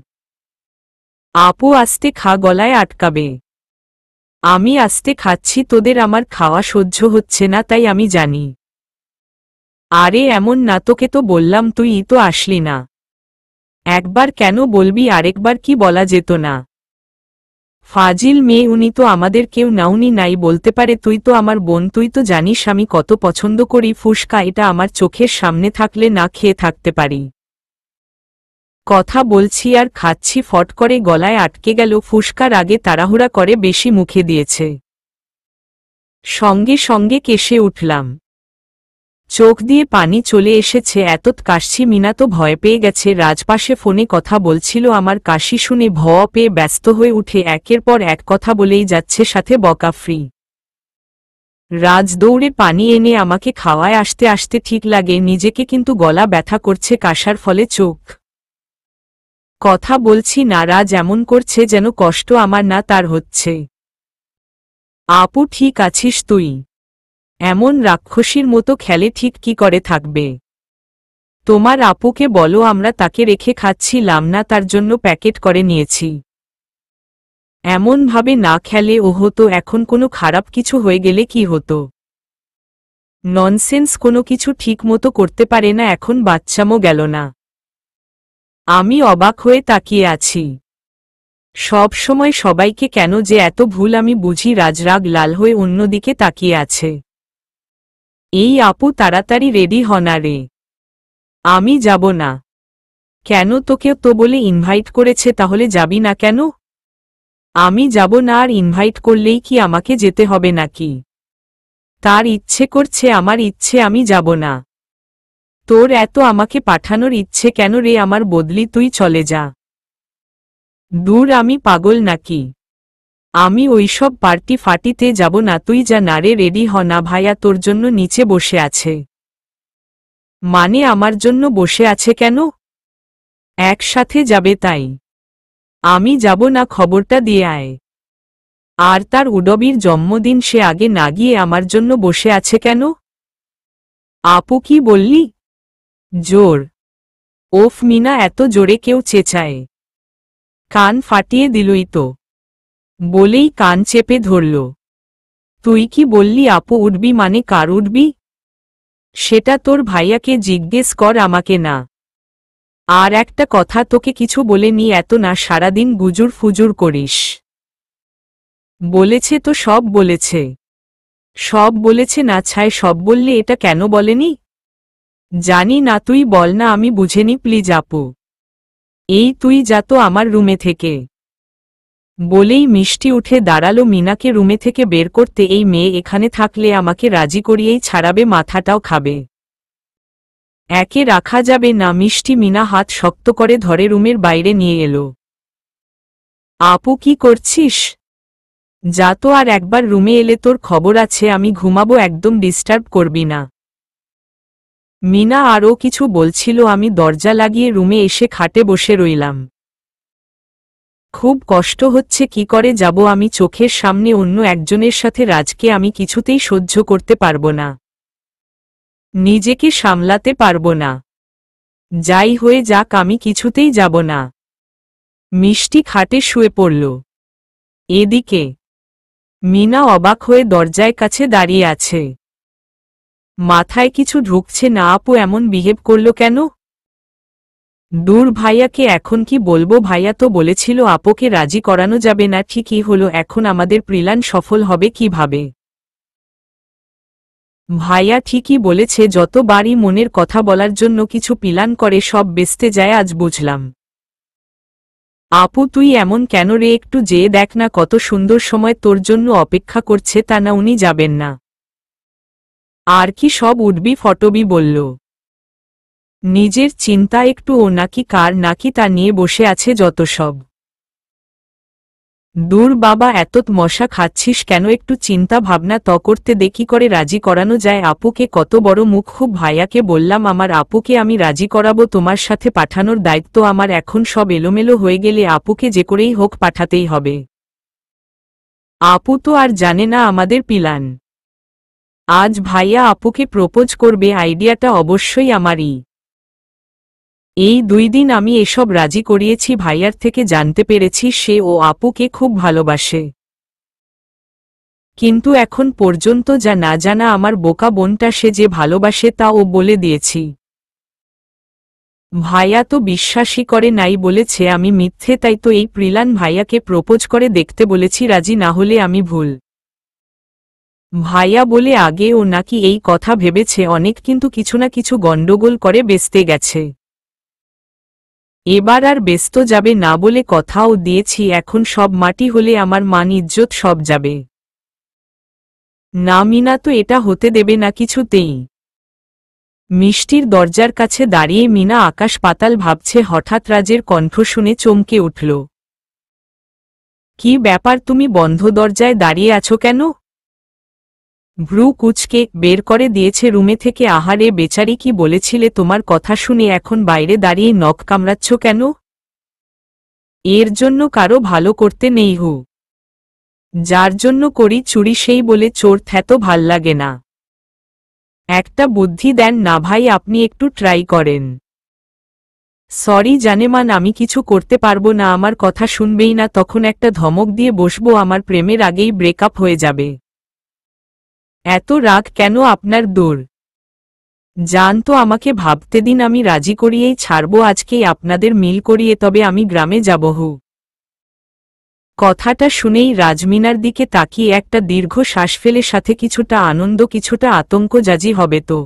আপু আস্তে খা, গলায় আটকাবে। আমি আস্তে খাচ্ছি, তোদের আমার খাওয়া সহ্য হচ্ছে না তাই আমি জানি। আরে এমন না, তোকে তো বললাম, তুই তো আসলি না। একবার কেন বলবি, আরেকবার কি বলা যেত না? ফাজিল মেয়ে, উনি তো আমাদের কেউ না, উনি নাই বলতে পারে। তুই তো আমার বোন, তুই তো জানিস আমি কত পছন্দ করি ফুসকা, এটা আমার চোখের সামনে থাকলে না খেয়ে থাকতে পারি। কথা বলছি আর খাচ্ছি, ফট করে গলায় আটকে গেল। ফুসকার আগে তাড়াহুড়া করে বেশি মুখে দিয়েছে। সঙ্গে সঙ্গে কেসে উঠলাম। চোখ দিয়ে পানি চলে এসেছে, এতত কাশছি। মিনা তো ভয় পেয়ে গেছে, রাজপাশে ফোনে কথা বলছিল। আমার কাশি শুনে ভয় পেয়ে ব্যস্ত হয়ে উঠে একের পর এক কথা বলেই যাচ্ছে, সাথে বকা ফ্রি। রাজ দৌড়ে পানি এনে আমাকে খাওয়ায়। আসতে আসতে ঠিক লাগে নিজেকে, কিন্তু গলা ব্যথা করছে কাশার ফলে। চোখ কথা বলছি না, রাজ এমন করছে যেন কষ্ট আমার না তার হচ্ছে। আপু ঠিক আছিস তুই? এমন রাক্ষসীর মতো খেলে ঠিক কি করে থাকবে? তোমার আপুকে বলো, আমরা তাকে রেখে খাচ্ছিলাম না, তার জন্য প্যাকেট করে নিয়েছি। এমনভাবে না খেলে ও হতো, এখন কোনো খারাপ কিছু হয়ে গেলে কি হতো? ননসেন্স, কোনো কিছু ঠিক মতো করতে পারে না, এখন বাচ্চামো গেল না। আমি অবাক হয়ে তাকিয়ে আছি। সব সময় সবাইকে কেন যে এত ভুল আমি বুঝি। রাজরাগ লাল হয়ে অন্যদিকে তাকিয়ে আছে। এই আপু তাড়াতাড়ি রেডি হ না রে। আমি যাব না। কেন, তোকে তো বলে ইনভাইট করেছে, তাহলে যাবি না কেন? আমি যাব না, আর ইনভাইট করলেই কি আমাকে যেতে হবে নাকি? তার ইচ্ছে করছে, আমার ইচ্ছে আমি যাব না। তোর এত আমাকে পাঠানোর ইচ্ছে কেন রে? আমার বদলি তুই চলে যা। দূর, আমি পাগল নাকি? আমি ওইসব পার্টি ফাটিতে যাব না। তুই যা না রে, রেডি হ না। ভাইয়া তোর জন্য নিচে বসে আছে। মানে আমার জন্য বসে আছে কেন? একসাথে যাবে তাই। আমি যাব না, খবরটা দিয়ে আয়। আর তার উডবির জন্মদিন, সে আগে না গিয়ে আমার জন্য বসে আছে কেন? আপু কি বললি? জোর? ওফ মিনা, এত জোরে কেউ চেঁচায়? কান ফাটিয়ে দিলই তো। বলেই কান চেপে ধরল। তুই কি বললি আপু উঠবি, মানে কার উঠবি? সেটা তোর ভাইয়াকে জিজ্ঞেস কর, আমাকে না। আর একটা কথা, তোকে কিছু বলেনি এত না সারাদিন গুজুর ফুজুর করিস। বলেছে তো, সব বলেছে। সব বলেছে না ছায়, সব বললে এটা কেন বলেনি? জানি না, তুই বল না, আমি বুঝেনি প্লিজ আপু। এই তুই যা তো আমার রুমে থেকে। বলেই মিষ্টি উঠে দাঁড়ালো মিনাকে রুমে থেকে বের করতে। এই মেয়ে এখানে থাকলে আমাকে রাজি করিয়েই ছাড়াবে, মাথাটাও খাবে। একে রাখা যাবে না। মিষ্টি মিনা হাত শক্ত করে ধরে রুমের বাইরে নিয়ে এলো। আপু কি করছিস? যা তো, আর একবার রুমে এলে তোর খবর আছে। আমি ঘুমাবো, একদম ডিস্টার্ব করবি না। মিনা আরও কিছু বলছিল, আমি দরজা লাগিয়ে রুমে এসে খাটে বসে রইলাম। খুব কষ্ট হচ্ছে, কি করে যাব আমি? চোখের সামনে অন্য একজনের সাথে রাজকে আমি কিছুতেই সহ্য করতে পারব না। নিজেকে সামলাতে পারব না। যাই হয়ে যাক, আমি কিছুতেই যাব না। মিষ্টি খাটে শুয়ে পড়ল। এদিকে মিনা অবাক হয়ে দরজায় কাছে দাঁড়িয়ে আছে। মাথায় কিছু ঢুকছে না। আপু এমন বিহেভ করল কেন? দূর, ভাইয়াকে এখন কি বলবো? ভাইয়া তো বলেছিল আপুকে রাজি করানো যাবে না। ঠিকই হলো, এখন আমাদের প্ল্যান সফল হবে কিভাবে? ভাইয়া ঠিকই বলেছে, যতবারই মনের কথা বলার জন্য কিছু প্ল্যান করে সব বেস্তে যায়। আজ বুঝলাম। আপু তুই এমন কেন রে? একটু যেয়ে দেখ না, কত সুন্দর সময় তোর জন্য অপেক্ষা করছে। তা না, উনি যাবেন না? আর কি সব উঠবি ফটবি বলল? নিজের চিন্তা একটু ও নাকি কার নাকি তা নিয়ে বসে আছে যত সব। দূর বাবা, এতত মশা খাচ্ছিস কেন? একটু চিন্তা ভাবনা ত করতে দে, কি করে রাজি করানো যায় আপুকে। কত বড় মুখ। খুব ভাইয়াকে বললাম আমার আপুকে আমি রাজি করাবো, তোমার সাথে পাঠানোর দায়িত্ব আমার। এখন সব এলোমেলো হয়ে গেলে আপুকে যে করেই হোক পাঠাতেই হবে। আপু তো আর জানে না আমাদের প্ল্যান। আজ ভাইয়া আপুকে প্রপোজ করবে, আইডিয়াটা অবশ্যই আমারই। এই 2 দিন আমি এসব রাজি করিয়েছি, ভাইয়ার থেকে জানতে পেরেছি সে ও আপুকে খুব ভালোবাসে। কিন্তু এখন পর্যন্ত যা না জানা আমার বোকা বোনটা সে যে ভালোবাসে তা ও বলে দিয়েছি। ভাইয়া তো বিশ্বাসই করে নাই, বলেছে আমি মিথ্যে, তাই তো এই প্রিলান ভাইয়াকে প্রপোজ করে দেখতে বলেছি, রাজি না হলে আমি ভুল। ভাইয়া বলে আগে ও নাকি এই কথা ভেবেছে অনেক, কিন্তু কিছু না কিছু গন্ডগোল করে বেচতে গেছে। এবার আর ব্যস্ত যাবে না বলে কথাও দিয়েছি, এখন সব মাটি হলে আমার মান ইজ্জত সব যাবে। না মিনা তো এটা হতে দেবে না কিছুতেই। মিষ্টির দরজার কাছে দাঁড়িয়ে মিনা আকাশ পাতাল ভাবছে, হঠাৎ রাজের কণ্ঠ শুনে চমকে উঠল। কি ব্যাপার, তুমি বন্ধ দরজায় দাঁড়িয়ে আছো কেন? ভ্রু কুচকে বের করে দিয়েছে রুমে থেকে। আহারে বেচারি, কি বলেছিলে তোমার কথা শুনে এখন বাইরে দাঁড়িয়ে নখ কামড়াচ্ছ কেন? এর জন্য কারো ভালো করতে নেই হু, যার জন্য করি চুরি সেই বলে চোর থ্যাত ভাল লাগে না। একটা বুদ্ধি দেন না ভাই, আপনি একটু ট্রাই করেন। সরি জানেমান, আমি কিছু করতে পারবো না, আমার কথা শুনবেই না, তখন একটা ধমক দিয়ে বসবো, আমার প্রেমের আগেই ব্রেকআপ হয়ে যাবে। এত রাগ কেন আপনার? দূর জান তো, আমাকে ভাবতে দিন, আমি রাজি করিয়েই ছাড়বো আজকেই আপনাদের মিল করিয়ে, তবে আমি গ্রামে যাব হু। কথাটা শুনেই রাজমিনার দিকে তাকিয়ে একটা দীর্ঘ শ্বাস ফেলে, সাথে কিছুটা আনন্দ কিছুটা আতঙ্ক, জাজি হবে তো।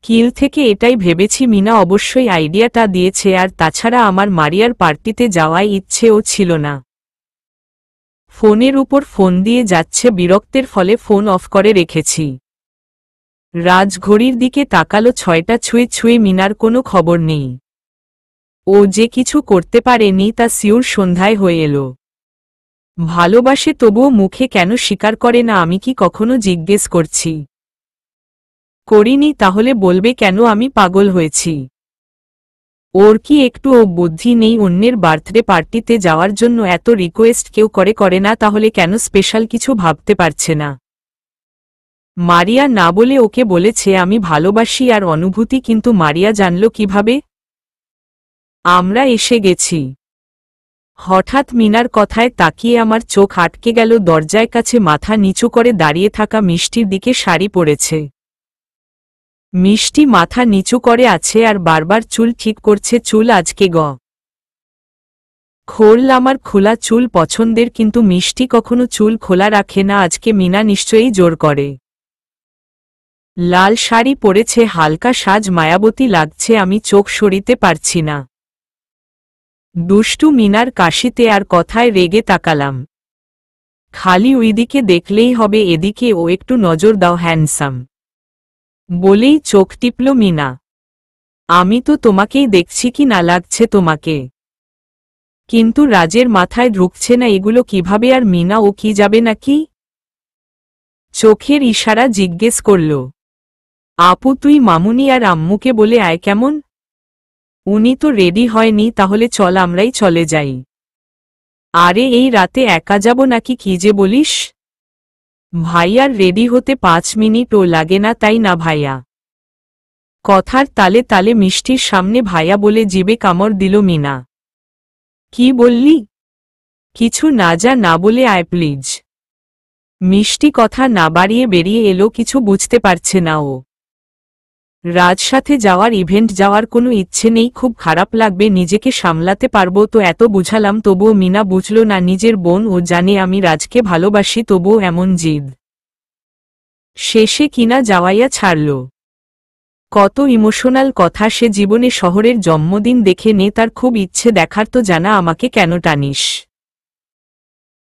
কিল থেকে এটাই ভেবেছি, মিনা অবশ্যই আইডিয়াটা দিয়েছে, আর তাছাড়া আমার মারিয়ার পার্টিতে যাওয়াই ইচ্ছেও ছিল না। ফোনের উপর ফোন দিয়ে যাচ্ছে, বিরক্তের ফলে ফোন অফ করে রেখেছি। রাজ ঘড়ির দিকে তাকালো, 6টা ছুঁয়ে ছুঁয়ে, মিনার কোনো খবর নেই। ও যে কিছু করতে পারেনি তা সিউর সন্ধ্যায় হয়ে এলো। ভালোবাসে তবুও মুখে কেন স্বীকার করে না, আমি কি কখনো জিজ্ঞেস করছি? করিনি, তাহলে বলবে কেন আমি পাগল হয়েছি? ওর কি একটু ও বুদ্ধি নেই? অন্যের বার্থডে পার্টিতে যাওয়ার জন্য এত রিকোয়েস্ট কেউ করে না, তাহলে কেন স্পেশাল কিছু ভাবতে পারছে না? মারিয়া না বলে ওকে বলেছে আমি ভালোবাসি আর অনুভূতি, কিন্তু মারিয়া জানল কিভাবে? আমরা এসে গেছি। হঠাৎ মিনার কথায় তাকিয়ে আমার চোখ আটকে গেল। দরজায় কাছে মাথা নিচু করে দাঁড়িয়ে থাকা মিষ্টির দিকে। শাড়ি পরেছে, মিষ্টি মাথা নিচু করে আছে আর বারবার চুল ঠিক করছে। চুল আজকে খোল, আমার খোলা চুল পছন্দের, কিন্তু মিষ্টি কখনো চুল খোলা রাখে না, আজকে মিনা নিশ্চয়ই জোর করে। লাল শাড়ি পরেছে, হালকা সাজ, মায়াবতী লাগছে, আমি চোখ সরিতে পারছি না। দুষ্টু মিনার কাশিতে আর কথায় রেগে তাকালাম। খালি ওইদিকে দেখলেই হবে, এদিকে ও একটু নজর দাও হ্যান্ডসাম বলেই চোখ টিপল মিনা। আমি তো তোমাকেই দেখছি, কি না লাগছে তোমাকে? কিন্তু রাজের মাথায় ঢুকছে না এগুলো কিভাবে। আর মিনা ও কি যাবে নাকি? চোখের ইশারা জিজ্ঞেস করল, আপু তুই মামুনি আর আম্মুকে বলে আয় কেমন? উনি তো রেডি হয়নি, তাহলে চল আমরাই চলে যাই। আরে এই রাতে একা যাব নাকি? কি যে বলিস? ভাইয়ার রেডি হতে 5 মিনিটও লাগে না, তাই না ভাইয়া? কথার তালে তালে মিষ্টির সামনে ভাইয়া বলে জিবে কামড় দিল মিনা। কি বললি? কিছু না, যা না বলে আয় প্লিজ। মিষ্টি কথা না বাড়িয়ে বেরিয়ে এলো, কিছু বুঝতে পারছে না ও। রাজ সাথে যাওয়ার ইভেন্ট যাওয়ার কোনো ইচ্ছে নেই, খুব খারাপ লাগবে, নিজেকে সামলাতে পারবো তো। এত বুঝালাম তবুও মিনা বুঝল না, নিজের বোন ও জানে আমি রাজকে ভালোবাসি, তবুও এমন জিদ। শেষে কিনা যাওয়াইয়া ছাড়ল। কত ইমোশনাল কথা সে জীবনে। শহরের জন্মদিন দেখে নে, তার খুব ইচ্ছে দেখার, তো জানা আমাকে কেন টানিস?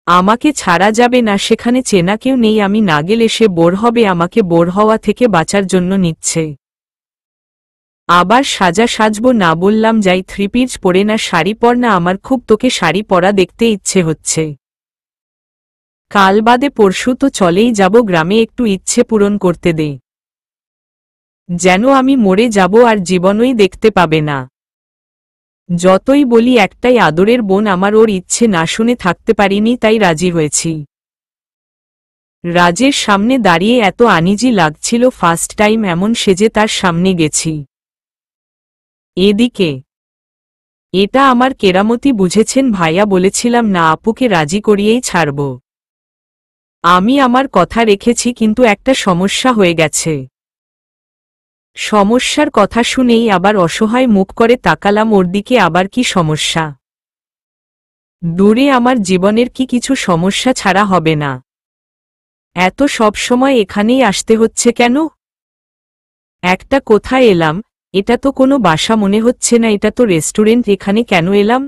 আমাকে ছাড়া যাবে না, সেখানে চেনা কেউ নেই, আমি না গেলে সে বোর হবে, আমাকে বোর হওয়া থেকে বাঁচার জন্য নিচ্ছে। আবার সাজবো না বললাম, যাই 3 পিস পরে না, শাড়ি পর না, আমার খুব তোকে শাড়ি পরা দেখতে ইচ্ছে হচ্ছে। কাল বাদে পরশু তো চলেই যাব গ্রামে, একটু ইচ্ছে পূরণ করতে দে, যেন আমি মরে যাব আর জীবনই দেখতে পাবে না। যতই বলি একটাই আদরের বোন আমার, ওর ইচ্ছে না শুনে থাকতে পারিনি, তাই রাজি হয়েছি। রাজের সামনে দাঁড়িয়ে এত আনিজি লাগছিল, ফার্স্ট টাইম এমন সেজে তার সামনে গেছি। এদিকে এটা আমার কেরামতি বুঝেছেন ভাইয়া, বলেছিলাম না আপুকে রাজি করিয়েই ছাড়ব। আমি আমার কথা রেখেছি, কিন্তু একটা সমস্যা হয়ে গেছে। সমস্যার কথা শুনেই আবার অসহায় মুখ করে তাকালাম ওর দিকে। আবার কি সমস্যা? দূরে আমার জীবনের কি কিছু সমস্যা ছাড়া হবে না? এত সব সময় এখানেই আসতে হচ্ছে কেন? একটা কোথায় এলাম? এটা তো কোনো বাসা মনে হচ্ছে না, এটা তো রেস্টুরেন্ট। এখানে কেন এলাম?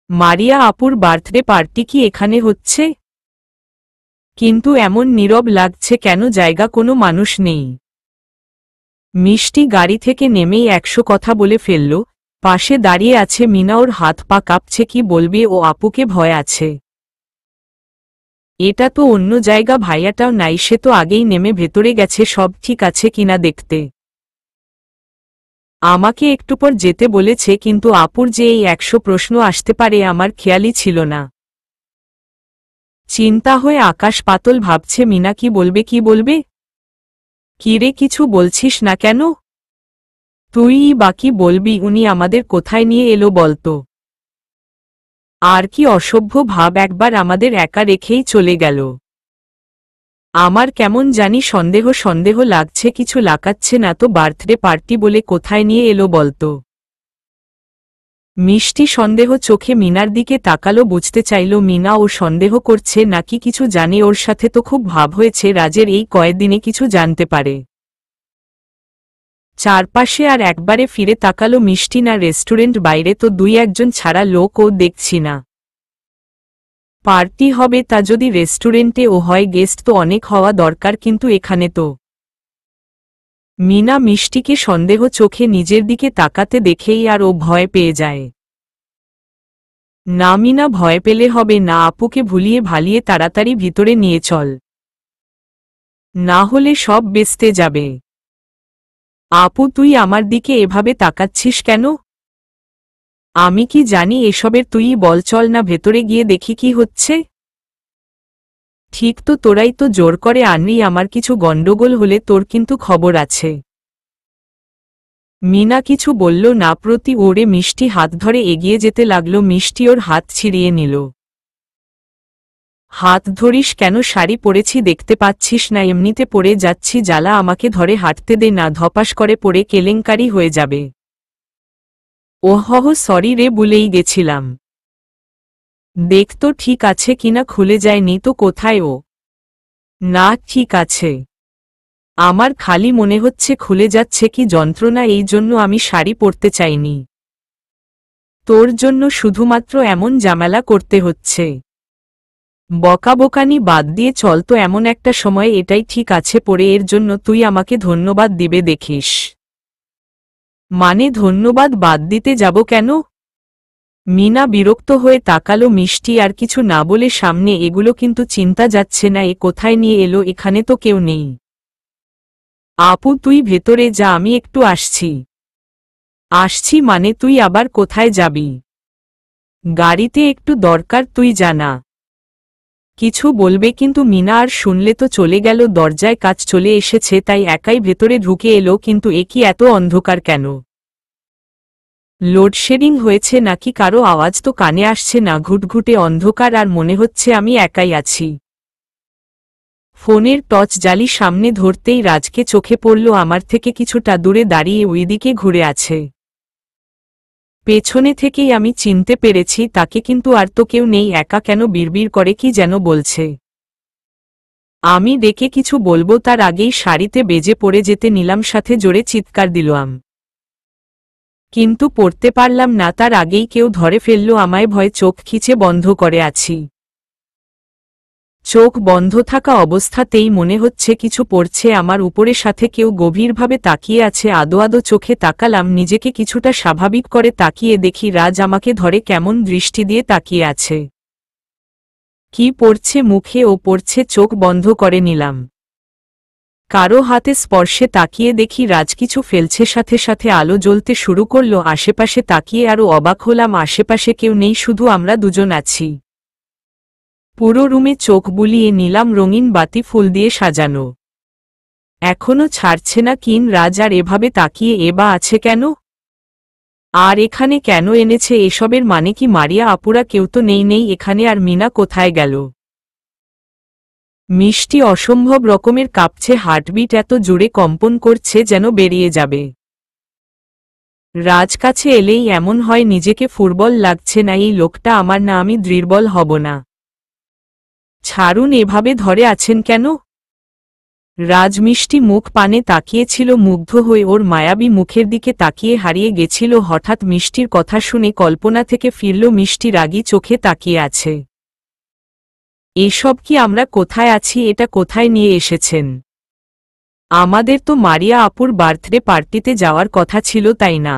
মারিয়া আপুর বার্থডে পার্টি কি এখানে হচ্ছে? কিন্তু এমন নীরব লাগছে কেন? জায়গা কোনো মানুষ নেই। মিষ্টি গাড়ি থেকে নেমেই 100 কথা বলে ফেলল। পাশে দাঁড়িয়ে আছে মিনা, ওর হাত পা কাঁপছে। কি বলবে ও? আপুকে ভয় আছে। এটা তো অন্য জায়গা, ভাইয়াটাও নাই, সে তো আগেই নেমে ভেতরে গেছে সব ঠিক আছে কিনা দেখতে। আমাকে একটু পর যেতে বলেছে, কিন্তু আপুর যে এই 100 প্রশ্ন আসতে পারে আমার খেয়ালই ছিল না। চিন্তা হয়ে আকাশ পাতল ভাবছে মিনা কি বলবে কি বলবে। কিরে কিছু বলছিস না কেন? তুই বাকি বলবি? উনি আমাদের কোথায় নিয়ে এলো বলতো? আর কি অসভ্য ভাব, একবার আমাদের একা রেখেই চলে গেল। আমার কেমন জানি সন্দেহ সন্দেহ লাগছে, কিছু লাগাচ্ছে না তো? বার্থডে পার্টি বলে কোথায় নিয়ে এলো বলতো? মিষ্টি সন্দেহ চোখে মিনার দিকে তাকালো, বুঝতে চাইল মিনা ও সন্দেহ করছে নাকি কিছু জানে। ওর সাথে তো খুব ভাব হয়েছে রাজের, এই কয়েকদিনে কিছু জানতে পারে। চারপাশে আর একবারে ফিরে তাকালো মিষ্টি। না রেস্টুরেন্ট, বাইরে তো 2-1 ছাড়া লোক ও দেখছি না। পার্টি হবে তা যদি রেস্টুরেন্টে ও হয়, গেস্ট তো অনেক হওয়া দরকার, কিন্তু এখানে তো। মিনা মিষ্টিকে সন্দেহ চোখে নিজের দিকে তাকাতে দেখেই আর ও ভয় পেয়ে যায়। না মিনা, ভয় পেলে হবে না, আপুকে ভুলিয়ে ভালিয়ে তাড়াতাড়ি ভিতরে নিয়ে চল, না হলে সব বেস্তে যাবে। আপু তুই আমার দিকে এভাবে তাকাচ্ছিস কেন? আমি কি জানি এসবের? তুই বল, চল না ভেতরে গিয়ে দেখি কি হচ্ছে। ঠিক তো, তোরাই তো জোর করে আনলি, আমার কিছু গন্ডগোল হলে তোর কিন্তু খবর আছে। মিনা কিছু বলল না, প্রতি ওরে মিষ্টি হাত ধরে এগিয়ে যেতে লাগলো। মিষ্টি ওর হাত ছিঁড়িয়ে নিল। হাত ধরিস কেন? শাড়ি পরেছি দেখতে পাচ্ছিস না? এমনিতে পড়ে যাচ্ছি, জ্বালা, আমাকে ধরে হাঁটতে দে না, ধপাস করে পড়ে কেলেঙ্কারি হয়ে যাবে। ওহ সরি রে, ভুলেই গেছিলাম। দেখ তো ঠিক আছে কিনা, খুলে যায়নি তো? কোথায় ও? না ঠিক আছে। আমার খালি মনে হচ্ছে খুলে যাচ্ছে, কি যন্ত্রণা, এই জন্য আমি শাড়ি পরতে চাইনি। তোর জন্য শুধুমাত্র এমন ঝামেলা করতে হচ্ছে। বকাবোকানি বাদ দিয়ে চল তো, এমন একটা সময় এটাই ঠিক আছে পরে, এর জন্য তুই আমাকে ধন্যবাদ দিবে দেখিস। মানে ধন্যবাদ বাদ দিতে যাব কেন? মিনা বিরক্ত হয়ে তাকালো। মিষ্টি আর কিছু না বলে সামনে এগুলো, কিন্তু চিন্তা যাচ্ছে না এ কোথায় নিয়ে এলো, এখানে তো কেউ নেই। আপু তুই ভেতরে যা, আমি একটু আসছি। আসছি মানে তুই আবার কোথায় যাবি? গাড়িতে একটু দরকার, তুই জানা। কিছু বলবে কিন্তু মিনা আর শুনলে তো চলে গেল। দরজায় কাজ চলে এসেছে তাই একাই ভেতরে ঢুকে এলো, কিন্তু এ কি এত অন্ধকার কেন? লোডশেডিং হয়েছে নাকি? কারো আওয়াজ তো কানে আসছে না। ঘুটঘুটে অন্ধকার, আর মনে হচ্ছে আমি একাই আছি। ফোনের টর্চ জ্বালি সামনে ধরতেই রাজকে চোখে পড়ল, আমার থেকে কিছুটা দূরে দাঁড়িয়ে ওইদিকে ঘুরে আছে। পেছনে থেকেই আমি চিনতে পেরেছি তাকে, কিন্তু আর তো কেউ নেই। একা কেন বিড়বিড় করে কি যেন বলছে। আমি ডেকে কিছু বলবো তার আগেই শাড়িতে বেজে পড়ে যেতে নিলাম, সাথে জোরে চিৎকার দিলাম, কিন্তু পড়তে পারলাম না। তার আগেই কেউ ধরে ফেলল আমায়। ভয় চোখ খিচে বন্ধ করে আছি। চোখ বন্ধ থাকা অবস্থাতেই মনে হচ্ছে কিছু পড়ছে আমার উপরে, সাথে কেউ গভীরভাবে তাকিয়ে আছে। আদো আদো চোখে তাকালাম, নিজেকে কিছুটা স্বাভাবিক করে তাকিয়ে দেখি রাজ আমাকে ধরে কেমন দৃষ্টি দিয়ে তাকিয়ে আছে। কি পড়ছে মুখে? ও পড়ছে। চোখ বন্ধ করে নিলাম। কারো হাতে স্পর্শে তাকিয়ে দেখি রাজ কিছু ফেলছে, সাথে সাথে আলো জ্বলতে শুরু করলো। আশেপাশে তাকিয়ে আরো অবাক হলাম, আশেপাশে কেউ নেই, শুধু আমরা দুজন আছি। পুরো রুমে চোখ বুলিয়ে নিলাম, রঙিন বাতি ফুল দিয়ে সাজানো। এখনো ছাড়ছে না কিন রাজ, আর এভাবে তাকিয়ে এবা আছে কেন? আর এখানে কেন এনেছে? এসবের মানে কি? মারিয়া আপুরা কেউ তো নেই এখানে, আর মিনা কোথায় গেল? মিষ্টি অসম্ভব রকমের কাঁপছে, হার্টবিট এত জোরে কম্পন করছে যেন বেরিয়ে যাবে। রাজ কাছে এলেই এমন হয় নিজেকে ফুটবল লাগছে না, এই লোকটা আমার না, আমি দুর্বল হব না। ছাড়ুন, এভাবে ধরে আছেন কেন? রাজ মিষ্টি মুখ পানে তাকিয়েছিল মুগ্ধ হয়ে, ওর মায়াবী মুখের দিকে তাকিয়ে হারিয়ে গেছিল। হঠাৎ মিষ্টির কথা শুনে কল্পনা থেকে ফিরল, মিষ্টি রাগী চোখে তাকিয়ে আছে। এসব কি? আমরা কোথায় আছি? এটা কোথায় নিয়ে এসেছেন? আমাদের তো মারিয়া আপুর বার্থডে পার্টিতে যাওয়ার কথা ছিল, তাই না?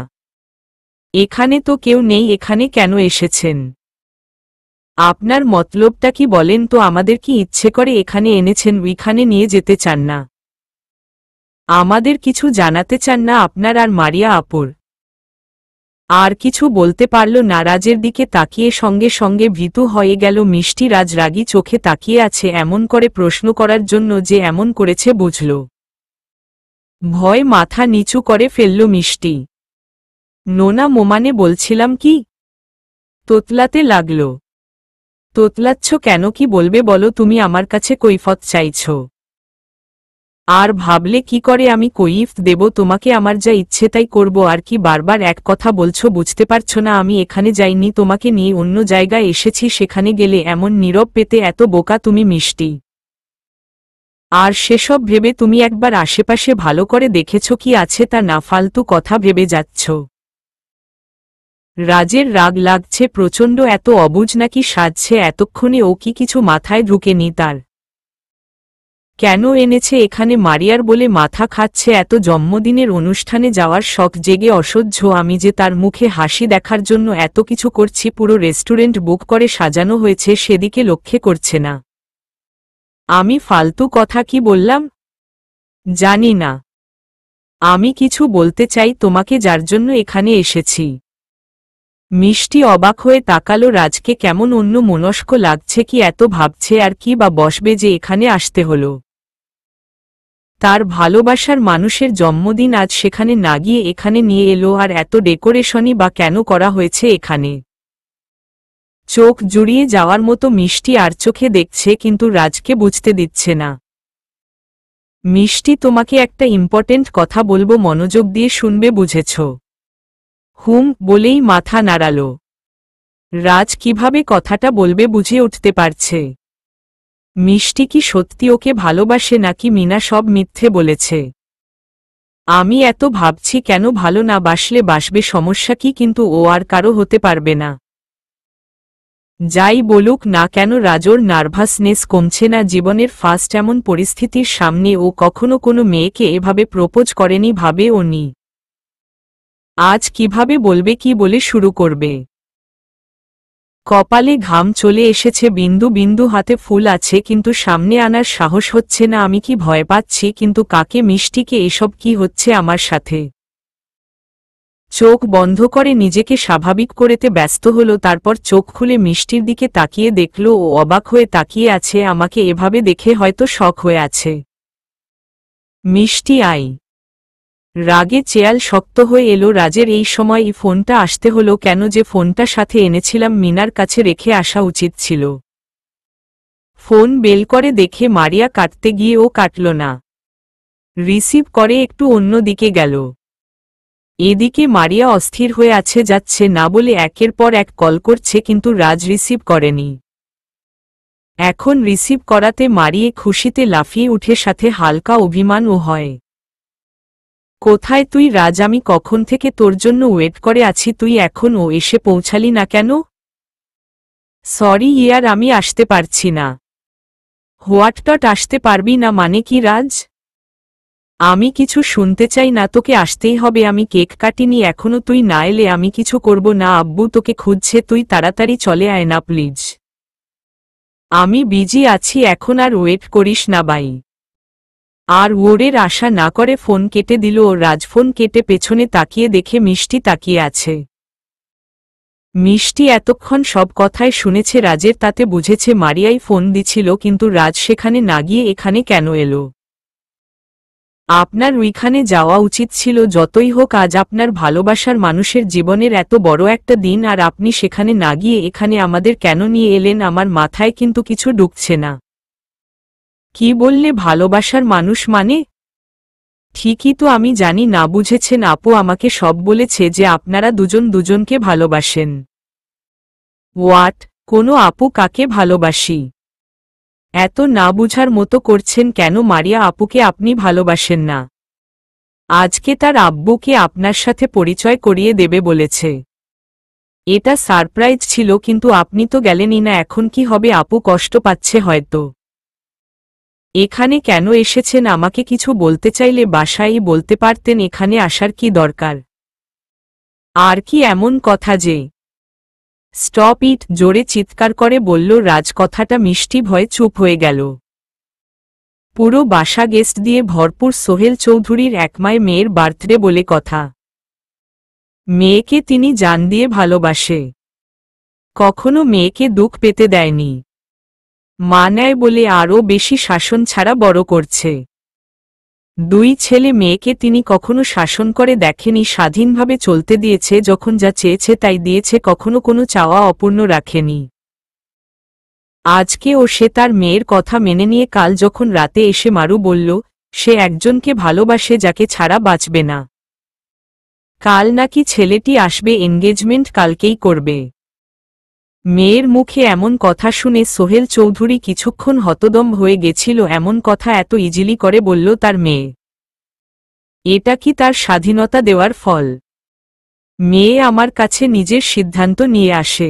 এখানে তো কেউ নেই, এখানে কেন এসেছেন? আপনার মতলবটা কি বলেন তো? আমাদের কি ইচ্ছে করে এখানে এনেছেন? ওইখানে নিয়ে যেতে চান না? আমাদের কিছু জানাতে চান না আপনার আর মারিয়া আপুর? আর কিছু বলতে পারল না। রাজের দিকে তাকিয়ে সঙ্গে সঙ্গে ভীতু হয়ে গেল মিষ্টি। রাজ রাগী চোখে তাকিয়ে আছে এমন করে প্রশ্ন করার জন্য যে এমন করেছে বুঝল। ভয় মাথা নিচু করে ফেলল মিষ্টি। নোনা মোমানে বলছিলাম কি? তোতলাতে লাগল। তোতলাচ্ছ কেন? কি বলবে বলো? তুমি আমার কাছে কৈফত চাইছ? আর ভাবলে কি করে আমি কৈফ দেব তোমাকে? আমার যা ইচ্ছে তাই করব। আর কি বারবার এক কথা বলছো? বুঝতে পারছো না আমি এখানে যাইনি, তোমাকে নিয়ে অন্য জায়গায় এসেছি। সেখানে গেলে এমন নীরব পেতে? এত বোকা তুমি মিষ্টি। আর সেসব ভেবে তুমি একবার আশেপাশে ভালো করে দেখেছ কি আছে তা না, ফালতু কথা ভেবে যাচ্ছ। রাজের রাগ লাগছে প্রচণ্ড। এত অবুঝ নাকি সাজছে? এতক্ষণে ও কি কিছু মাথায় ঢুকেনি তার? কেন এনেছে এখানে? মারিয়ার বলে মাথা খাচ্ছে। এত জন্মদিনের অনুষ্ঠানে যাওয়ার শখ জেগে অসহ্য আমি যে তার মুখে হাসি দেখার জন্য এত কিছু করছি। পুরো রেস্টুরেন্ট বুক করে সাজানো হয়েছে, সেদিকে লক্ষ্য করছে না। আমি ফালতু কথা কি বললাম? জানি না। আমি কিছু বলতে চাই তোমাকে, যার জন্য এখানে এসেছি। মিষ্টি অবাক হয়ে তাকালো রাজকে। কেমন অন্য মনস্ক লাগছে। কি এত ভাবছে আর কি বা বসবে যে এখানে আসতে হলো? তার ভালোবাসার মানুষের জন্মদিন আজ, সেখানে না গিয়ে এখানে নিয়ে এলো। আর এত ডেকোরেশনই বা কেন করা হয়েছে এখানে? চোখ জুড়িয়ে যাওয়ার মতো মিষ্টি আর চোখে দেখছে, কিন্তু রাজকে বুঝতে দিচ্ছে না। মিষ্টি, তোমাকে একটা ইম্পর্টেন্ট কথা বলবো, মনোযোগ দিয়ে শুনবে, বুঝেছ? হুম বলেই মাথা নাড়াল। রাজ কিভাবে কথাটা বলবে বুঝে উঠতে পারছে। মিষ্টি কি সত্যি ওকে ভালোবাসে নাকি মিনা সব মিথ্যে বলেছে? আমি এত ভাবছি কেন? ভালো না বাসলে বাসবে, সমস্যা কি? কিন্তু ও আর কারো হতে পারবে না। যাই বলুক না কেন রাজোর নার্ভাসনেস কমছে না। জীবনের ফার্স্ট এমন পরিস্থিতির সামনে ও কখনো কোনো মেয়েকে এভাবে প্রপোজ করেনি, ভাবে ও নি। আজ কিভাবে বলবে? কি বলে শুরু করবে? কপালে ঘাম চলে এসেছে, বিন্দু বিন্দু হাতে ফুল আছে, কিন্তু সামনে আনার সাহস হচ্ছে না। আমি কি ভয় পাচ্ছি? কিন্তু কাকে? মিষ্টিকে? এসব কি হচ্ছে আমার সাথে? চোখ বন্ধ করে নিজেকে স্বাভাবিক করতে ব্যস্ত হলো। তারপর চোখ খুলে মিষ্টির দিকে তাকিয়ে দেখল ও অবাক হয়ে তাকিয়ে আছে। আমাকে এভাবে দেখে হয়তো শক হয়ে আছে। মিষ্টি আই। রাগে চেয়াল শক্ত হয়ে এলো রাজের। এই সময় ফোনটা আসতে হলো কেন? যে ফোনটা সাথে এনেছিলাম মিনার কাছে রেখে আসা উচিত ছিল। ফোন বেল করে দেখে মারিয়া কাটতে গিয়ে ও কাটল না। রিসিভ করে একটু অন্য দিকে গেল। এদিকে মারিয়া অস্থির হয়ে আছে, যাচ্ছে না বলে একের পর এক কল করছে, কিন্তু রাজ রিসিভ করেনি। এখন রিসিভ করাতে মারিয়ে খুশিতে লাফিয়ে উঠে, সাথে হালকা অভিমানও হয়। কোথায় তুই রাজ? আমি কখন থেকে তোর জন্য ওয়েট করে আছি, তুই এখনও এসে পৌঁছালি না কেন? সরি ইয়ার, আমি আসতে পারছি না। হোয়াটটট আসতে পারবি না মানে কি রাজ? আমি কিছু শুনতে চাই না, তোকে আসতেই হবে। আমি কেক কাটিনি এখনো, তুই না এলে আমি কিছু করব না। আব্বু তোকে খুঁজছে, তুই তাড়াতাড়ি চলে আয় না প্লিজ। আমি বিজি আছি এখন, আর ওয়েট করিস না বাই। আর ওরের আশা না করে ফোন কেটে দিল ও। রাজ ফোন কেটে পেছনে তাকিয়ে দেখে মিষ্টি তাকিয়ে আছে। মিষ্টি এতক্ষণ সব কথাই শুনেছে রাজের, তাতে বুঝেছে মারিয়াই ফোন দিছিল, কিন্তু রাজ সেখানে না গিয়ে এখানে কেন এলো? আপনার ওইখানে যাওয়া উচিত ছিল। যতই হোক আজ আপনার ভালোবাসার মানুষের জীবনের এত বড় একটা দিন, আর আপনি সেখানে না গিয়ে এখানে আমাদের কেন নিয়ে এলেন? আমার মাথায় কিন্তু কিছু ঢুকছে না। কি বললে ভালোবাসার মানুষ মানে? ঠিকই তো, আমি জানি না বুঝেছেন। আপু আমাকে সব বলেছে যে আপনারা দুজন দুজনকে ভালোবাসেন। হোয়াট? কোনো আপু কাকে ভালোবাসি? এত না বুঝার মতো করছেন কেন? মারিয়া আপুকে আপনি ভালোবাসেন না? আজকে তার আব্বুকে আপনার সাথে পরিচয় করিয়ে দেবে বলেছে। এটা সারপ্রাইজ ছিল, কিন্তু আপনি তো গেলেনই না। এখন কি হবে? আপু কষ্ট পাচ্ছে হয়তো। এখানে কেন এসেছেন? আমাকে কিছু বলতে চাইলে বাসায়ই বলতে পারতেন, এখানে আসার কি দরকার? আর কি এমন কথা যে? স্টপ ইট, জোরে চিৎকার করে বলল রাজ। কথাটা মিষ্টি ভয়ে চুপ হয়ে গেল। পুরো বাসা গেস্ট দিয়ে ভরপুর। সোহেল চৌধুরীর একমায় মেয়ের বার্থডে বলে কথা। মেয়েকে তিনি জান দিয়ে ভালোবাসে, কখনো মেয়েকে দুঃখ পেতে দেয়নি। মা নেয় বলে আরও বেশি শাসন ছাড়া বড় করছে। দুই ছেলে মেয়েকে তিনি কখনো শাসন করে দেখেনি, স্বাধীনভাবে চলতে দিয়েছে, যখন যা চেয়েছে তাই দিয়েছে, কখনো কোনো চাওয়া অপূর্ণ রাখেনি। আজকে ও সে তার মেয়ের কথা মেনে নিয়ে কাল যখন রাতে এসে মারু বলল সে একজনকে ভালোবাসে যাকে ছাড়া বাঁচবে না। কাল নাকি ছেলেটি আসবে, এনগেজমেন্ট কালকেই করবে। মেয়ের মুখে এমন কথা শুনে সোহেল চৌধুরী কিছুক্ষণ হতদম্ব হয়ে গেছিল। এমন কথা এত ইজিলি করে বলল তার মেয়ে? এটা কি তার স্বাধীনতা দেওয়ার ফল? মেয়ে আমার কাছে নিজের সিদ্ধান্ত নিয়ে আসে,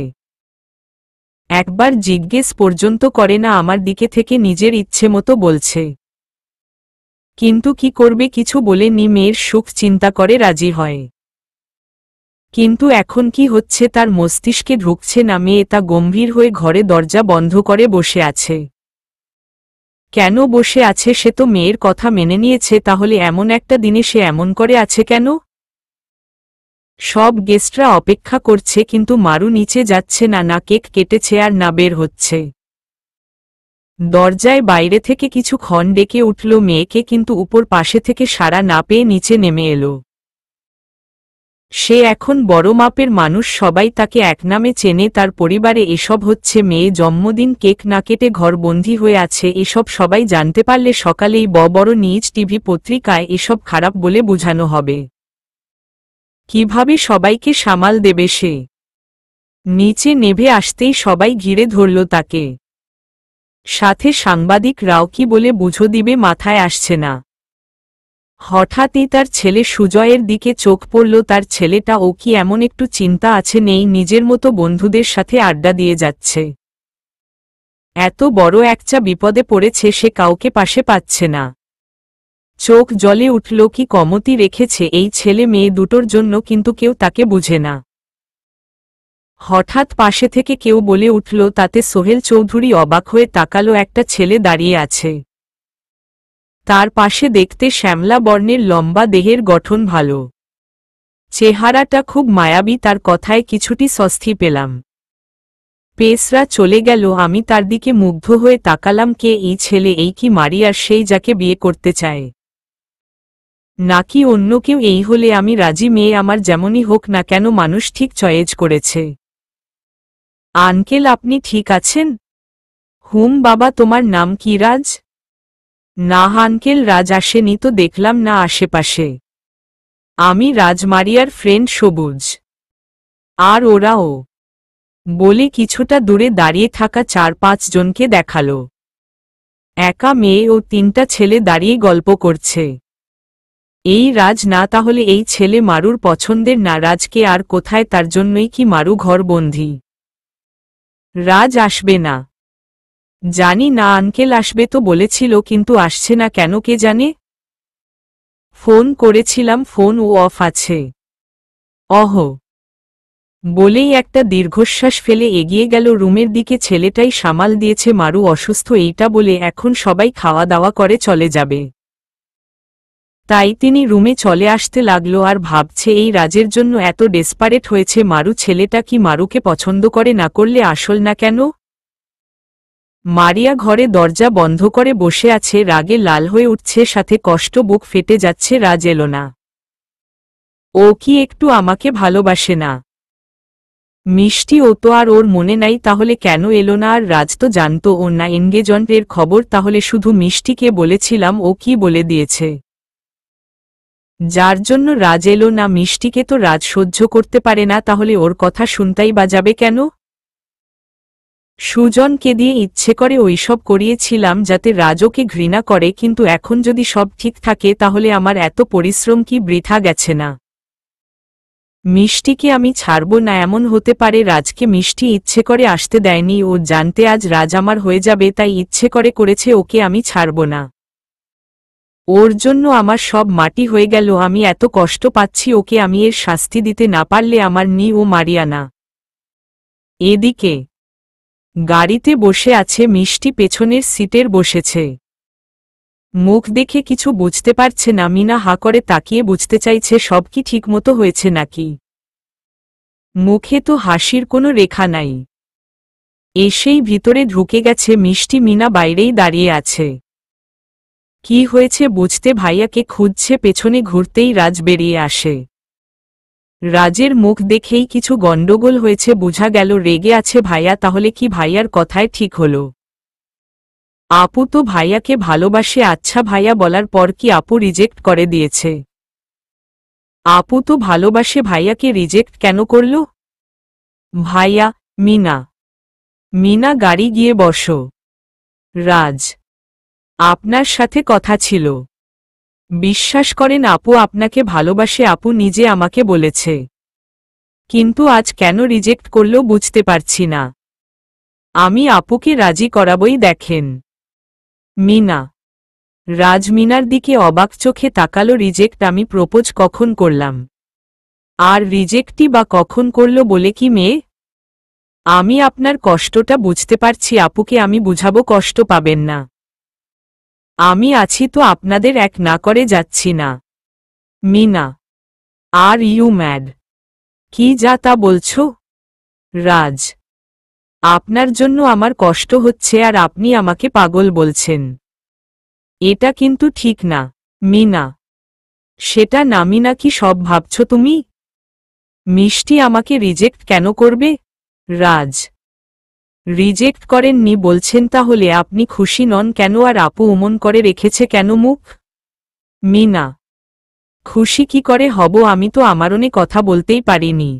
একবার জিজ্ঞেস পর্যন্ত করে না আমার দিকে থেকে, নিজের ইচ্ছে মতো বলছে। কিন্তু কি করবে? কিছু বলেনি। মেয়ের সুখ চিন্তা করে রাজি হয়। কিন্তু এখন কি হচ্ছে তার মস্তিষ্কে ঢুকছে না। মেয়ে তা গম্ভীর হয়ে ঘরে দরজা বন্ধ করে বসে আছে। কেন বসে আছে? সে তো মেয়ের কথা মেনে নিয়েছে, তাহলে এমন একটা দিনে সে এমন করে আছে কেন? সব গেস্টরা অপেক্ষা করছে, কিন্তু মারু নিচে যাচ্ছে না, না কেক কেটেছে আর না বের হচ্ছে। দরজায় বাইরে থেকে কিছুক্ষণ ডেকে উঠল মেয়েকে, কিন্তু উপর পাশে থেকে সাড়া না পেয়ে নিচে নেমে এলো। সে এখন বড় মাপের মানুষ, সবাই তাকে একনামে চেনে। তার পরিবারে এসব হচ্ছে, মেয়ে জন্মদিন কেক না কেটে ঘরবন্দি হয়ে আছে, এসব সবাই জানতে পারলে সকালেই বড় নিউজ টিভি পত্রিকায় এসব খারাপ বলে বোঝানো হবে। কিভাবে সবাইকে সামাল দেবে সে? নিচে নেভে আসতেই সবাই ঘিরে ধরল তাকে, সাথে সাংবাদিকরাও। কি বলে বুঝো দিবে মাথায় আসছে না। হঠাৎই তার ছেলে সুজয়ের দিকে চোখ পড়ল। তার ছেলেটা ও কি এমন একটু চিন্তা আছে নেই, নিজের মতো বন্ধুদের সাথে আড্ডা দিয়ে যাচ্ছে। এত বড় একটা বিপদে পড়েছে, সে কাউকে পাশে পাচ্ছে না। চোখ জ্বলে উঠল। কি কমতি রেখেছে এই ছেলে মেয়ে দুটোর জন্য, কিন্তু কেউ তাকে বুঝে না। হঠাৎ পাশে থেকে কেউ বলে উঠল, তাতে সোহেল চৌধুরী অবাক হয়ে তাকালো। একটা ছেলে দাঁড়িয়ে আছে, তার পাশে দেখতে শ্যামলা বর্ণের, লম্বা দেহের গঠন ভালো, চেহারাটা খুব মায়াবী। তার কথায় কিছুটি স্বস্তি পেলাম। পেসরা চলে গেল। আমি তার দিকে মুগ্ধ হয়ে তাকালাম। কে এই ছেলে? এই কি মারিয়ার সেই যাকে বিয়ে করতে চায়, নাকি অন্য কেউ? এই হলে আমি রাজি। মেয়ে আমার যেমনই হোক না কেন, মানুষ ঠিক চয়েজ করেছে। আঙ্কেল আপনি ঠিক আছেন? হুম বাবা, তোমার নাম কি? রাজ? না আঙ্কেল, রাজ আসেনি তো, দেখলাম না আশেপাশে। আমি রাজ মারিয়ার ফ্রেন্ড সবুজ। আর ওরাও? বলে কিছুটা দূরে দাঁড়িয়ে থাকা 4-5 জনকে দেখালো। একা মেয়ে ও 3টা ছেলে দাঁড়িয়ে গল্প করছে। এই রাজ না? তাহলে এই ছেলে মারুর পছন্দের না? রাজকে আর কোথায়? তার জন্যই কি মারু ঘরবন্দি? রাজ আসবে না? জানি না আঙ্কেল, আসবে তো বলেছিল, কিন্তু আসছে না কেন কে জানে। ফোন করেছিলাম, ফোন ও অফ আছে। অহ, বলেই একটা দীর্ঘশ্বাস ফেলে এগিয়ে গেল রুমের দিকে। ছেলেটাই সামাল দিয়েছে। মারু অসুস্থ এইটা বলে এখন সবাই খাওয়া দাওয়া করে চলে যাবে। তাই তিনি রুমে চলে আসতে লাগলো আর ভাবছে এই রাজের জন্য এত ডেসপারেট হয়েছে মারু ছেলেটা কি মারুকে পছন্দ করে না করলে আসল না কেন। মারিয়া ঘরে দরজা বন্ধ করে বসে আছে, রাগে লাল হয়ে উঠছে, সাথে কষ্ট, বুক ফেটে যাচ্ছে। রাজ এলো না। ও কি একটু আমাকে ভালোবাসে না? মিষ্টি ও তো আর ওর মনে নাই, তাহলে কেন এলো না? আর রাজ তো জানতো ওর না এনগেজমেন্টের খবর, তাহলে শুধু মিষ্টিকে বলেছিলাম, ও কি বলে দিয়েছে যার জন্য রাজ এলো না। মিষ্টিকে তো রাজ সহ্য করতে পারে না, তাহলে ওর কথা শুনতেই বা যাবে কেন? সুজনকে দিয়ে ইচ্ছে করে ওইসব করিয়েছিলাম যাতে রাজ ওকে ঘৃণা করে, কিন্তু এখন যদি সব ঠিক থাকে তাহলে আমার এত পরিশ্রম কি বৃথা গেছে না? মিষ্টিকে আমি ছাড়ব না। এমন হতে পারে রাজকে মিষ্টি ইচ্ছে করে আসতে দেয়নি, ও জানতে আজ রাজ আমার হয়ে যাবে তাই ইচ্ছে করে করেছে। ওকে আমি ছাড়ব না। ওর জন্য আমার সব মাটি হয়ে গেল। আমি এত কষ্ট পাচ্ছি, ওকে আমি এর শাস্তি দিতে না পারলে আমার নি ও মারিয়ানা। এদিকে গাড়িতে বসে আছে মিষ্টি, পেছনের সিটের বসেছে। মুখ দেখে কিছু বুঝতে পারছে না। মিনা হা করে তাকিয়ে বুঝতে চাইছে সব কি ঠিকমতো হয়েছে নাকি। মুখে তো হাসির কোনো রেখা নাই। এসেই ভিতরে ঢুকে গেছে মিষ্টি। মিনা বাইরেই দাঁড়িয়ে আছে। কি হয়েছে বুঝতে ভাইয়াকে খুঁজছে, পেছনে ঘুরতেই রাজ বেরিয়ে আসে। রাজের মুখ দেখেই কিছু গন্ডগোল হয়েছে বোঝা গেল। রেগে আছে ভাইয়া। তাহলে কি ভাইয়ার কথায় ঠিক হলো? আপু তো ভাইয়াকে ভালোবাসে। আচ্ছা, ভাইয়া বলার পর কি আপু রিজেক্ট করে দিয়েছে? আপু তো ভালোবাসে, ভাইয়াকে রিজেক্ট কেন করল? ভাইয়া। মিনা। মিনা গাড়ি গিয়ে বসো। রাজ, আপনার সাথে কথা ছিল। বিশ্বাস করেন আপু আপনাকে ভালোবাসে, আপু নিজে আমাকে বলেছে। কিন্তু আজ কেন রিজেক্ট করল বুঝতে পারছি না। আমি আপুকে রাজি করাবই। দেখেন। মিনা। রাজ মিনার দিকে অবাক চোখে তাকালো। রিজেক্ট? আমি প্রপোজ কখন করলাম? আর রিজেক্টই বা কখন করল বলে কি মেয়ে? আমি আপনার কষ্টটা বুঝতে পারছি, আপুকে আমি বুঝাবো, কষ্ট পাবেন না। আমি আছি তো, আপনাদের এক না করে যাচ্ছি না। মিনা। Are you mad? কি যা তা বলছো? রাজ, আপনার জন্য আমার কষ্ট হচ্ছে আর আপনি আমাকে পাগল বলছেন। এটা কিন্তু ঠিক না। মিনা। সেটা না মিনা, কি সব ভাবছো তুমি? মিষ্টি আমাকে রিজেক্ট কেন করবে? রাজ, রিজেক্ট করেননি বলছেন, তাহলে আপনি খুশি নন কেন? আর আপু অমন করে রেখেছে কেন মুখ? মিনা। খুশি কি করে হব, আমি তো আমারনে কথা বলতেই পারিনি।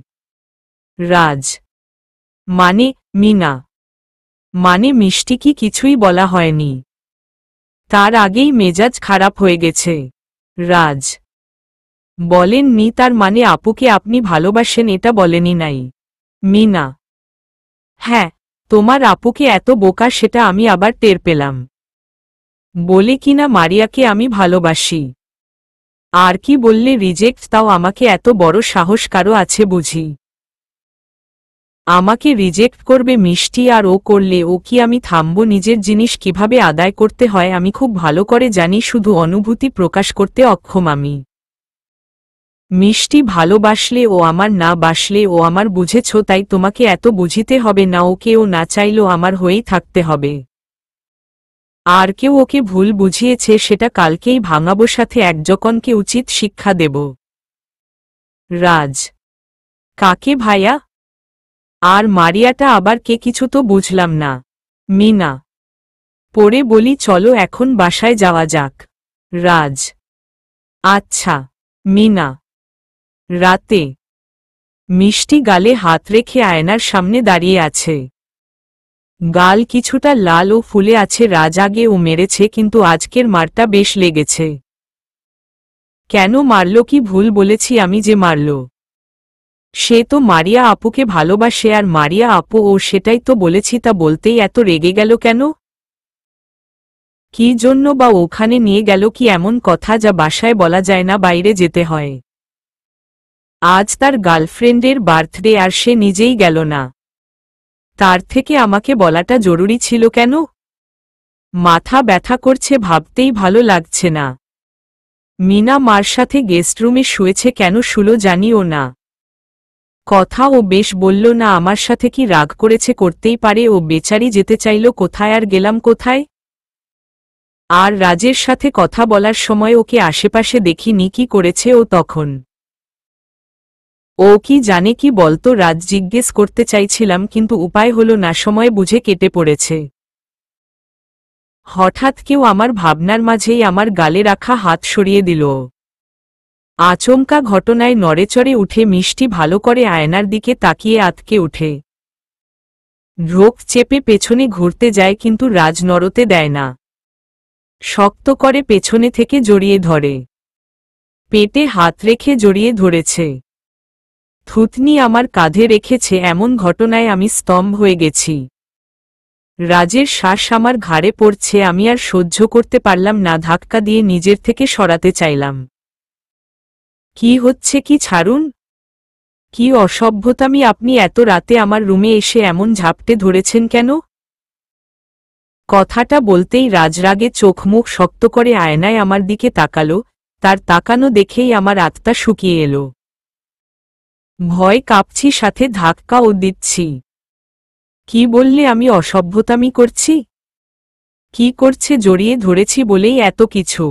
রাজ, মানে? মিনা। মানে মিষ্টি কি কিছুই বলা হয়নি? তার আগেই মেজাজ খারাপ হয়ে গেছে। রাজ, বলেননি? তার মানে আপুকে আপনি ভালোবাসেন এটা বলেনি নাই? মিনা। হ্যাঁ, তোমার আপুকে এত বোকা সেটা আমি আবার টের পেলাম। বলে কিনা মারিয়াকে আমি ভালোবাসি। আর কি বললে রিজেক্ট, তাও আমাকে এত বড় সাহস কারো আছে বুঝি? আমাকে রিজেক্ট করবে মিষ্টি? আর ও করলে ও কি আমি থামব? নিজের জিনিস কিভাবে আদায় করতে হয় আমি খুব ভালো করে জানি, শুধু অনুভূতি প্রকাশ করতে অক্ষম আমি। মিষ্টি ভালোবাসলে ও আমার, না বাসলে ও আমার, বুঝেছ? তাই তোমাকে এত বুঝিতে হবে না। ওকে ও না চাইলেও আমার হয়েই থাকতে হবে। আর কেউ ওকে ভুল বুঝিয়েছে সেটা কালকেই ভাঙাবো, সাথে একজনকে উচিত শিক্ষা দেব। রাজ, কাকে ভাইয়া? আর মারিয়াটা আবার কে? কিছু তো বুঝলাম না। মিনা। পরে বলি, চলো এখন বাসায় যাওয়া যাক। রাজ, আচ্ছা। মিনা। রাতে মিষ্টি গালে হাত রেখে আয়নার সামনে দাঁড়িয়ে আছে। গাল কিছুটা লাল ও ফুলে আছে। রাজ আগে ও মেরেছে, কিন্তু আজকের মারটা বেশ লেগেছে। কেন মারল? কি ভুল বলেছি আমি যে মারল? সে তো মারিয়া আপুকে ভালোবাসে, আর মারিয়া আপু ও সেটাই তো বলেছি, তা বলতেই এত রেগে গেল কেন? কি জন্য বা ওখানে নিয়ে গেল? কি এমন কথা যা বাসায় বলা যায় না, বাইরে যেতে হয়? আজ তার গার্লফ্রেন্ডের বার্থডে আর সে নিজেই গেল না। তার থেকে আমাকে বলাটা জরুরি ছিল কেন? মাথা ব্যথা করছে, ভাবতেই ভালো লাগছে না। মিনা মার সাথে গেস্ট রুমে শুয়েছে, কেন শুলো জানিও না। কথা ও বেশ বলল না, আমার সাথে কি রাগ করেছে? করতেই পারে, ও বেচারি যেতে চাইল কোথায়, আর গেলাম কোথায়? আর রাজের সাথে কথা বলার সময় ওকে আশেপাশে দেখিনি, কি করেছে ও তখন? ও কি জানে কি বলতো? রাজ জিজ্ঞেস করতে চাইছিলাম কিন্তু উপায় হলো না, সময় বুঝে কেটে পড়েছে। হঠাৎ কেউ আমার ভাবনার মাঝেই আমার গালে রাখা হাত সরিয়ে দিল। আচমকা ঘটনায় নড়েচড়ে উঠে মিষ্টি ভালো করে আয়নার দিকে তাকিয়ে আঁতকে উঠে। ঢোক চেপে পেছনে ঘুরতে যায় কিন্তু রাজ নড়তে দেয় না। শক্ত করে পেছনে থেকে জড়িয়ে ধরে, পেটে হাত রেখে জড়িয়ে ধরেছে। থুতনি আমার কাঁধে রেখেছে। এমন ঘটনায় আমি স্তম্ভ হয়ে গেছি। রাজের শ্বাস আমার ঘাড়ে পড়ছে, আমি আর সহ্য করতে পারলাম না, ধাক্কা দিয়ে নিজের থেকে সরাতে চাইলাম। কি হচ্ছে কি? ছাড়ুন। কি অসভ্যতামি! আপনি এত রাতে আমার রুমে এসে এমন ঝাপটে ধরেছেন কেন? কথাটা বলতেই রাজরাগে চোখ মুখ শক্ত করে আয়নায় আমার দিকে তাকালো। তার তাকানো দেখেই আমার আত্মা শুকিয়ে এলো। ভয় কাঁপছি, সাথে ধাক্কাও দিচ্ছি। কি বললে? আমি অসভ্যতামি করছি? কি করছে? জড়িয়ে ধরেছি বলেই এত কিছু।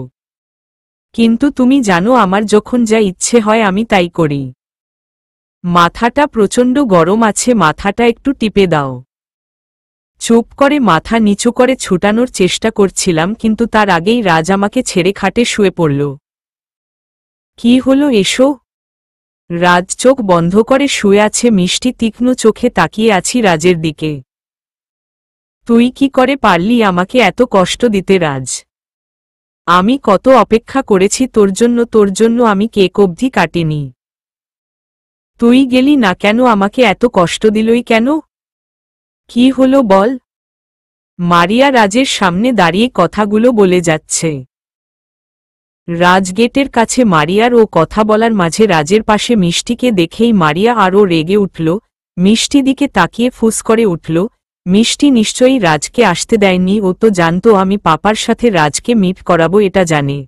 কিন্তু তুমি জানো, আমার যখন যা ইচ্ছে হয় আমি তাই করি। মাথাটা প্রচণ্ড গরম আছে, মাথাটা একটু টিপে দাও। চুপ করে মাথা নিচু করে ছুটানোর চেষ্টা করছিলাম কিন্তু তার আগেই রাজ আমাকে ছেড়ে খাটে শুয়ে পড়ল। কি হলো? এসো। রাজ চোখ বন্ধ করে শুয়ে আছে। মিষ্টি তীক্ষ্ণ চোখে তাকিয়ে আছি রাজের দিকে। তুই কি করে পারলি আমাকে এত কষ্ট দিতে রাজ? আমি কত অপেক্ষা করেছি তোর জন্য আমি কেক অবধি কাটিনি। তুই গেলি না কেন? আমাকে এত কষ্ট দিলই কেন? কি হলো বল? মারিয়া রাজের সামনে দাঁড়িয়ে কথাগুলো বলে যাচ্ছে। রাজগেটের কাছে মারিয়ার ও কথা বলার মাঝে রাজের পাশে মিষ্টিকে দেখেই মারিয়া আরও রেগে উঠল। মিষ্টি দিকে তাকিয়ে ফুস করে উঠল। মিষ্টি নিশ্চয়ই রাজকে আসতে দেয়নি, ও তো জানতো আমি পাপার সাথে রাজকে মিট করাবো, এটা জানে।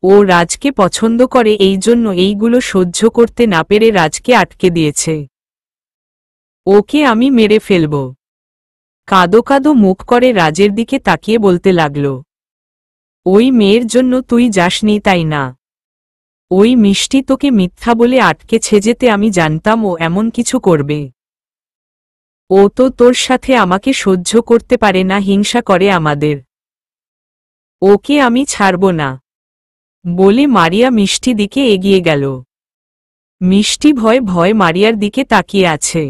ও রাজকে পছন্দ করে, এই জন্য এইগুলো সহ্য করতে না পেরে রাজকে আটকে দিয়েছে। ওকে আমি মেরে ফেলব। কাঁদো কাঁদো মুখ করে রাজের দিকে তাকিয়ে বলতে লাগল, ওই মেয়ের জন্য তুই যাসনি তাই না? ওই মিষ্টি তোকে মিথ্যা বলে আটকেছে, যেতে আমি জানতাম ও এমন কিছু করবে। ও তো তোর সাথে আমাকে সহ্য করতে পারে না, হিংসা করে আমাদের। ওকে আমি ছাড়ব না বলে মারিয়া মিষ্টি দিকে এগিয়ে গেল। মিষ্টি ভয় ভয় মারিয়ার দিকে তাকিয়ে আছে।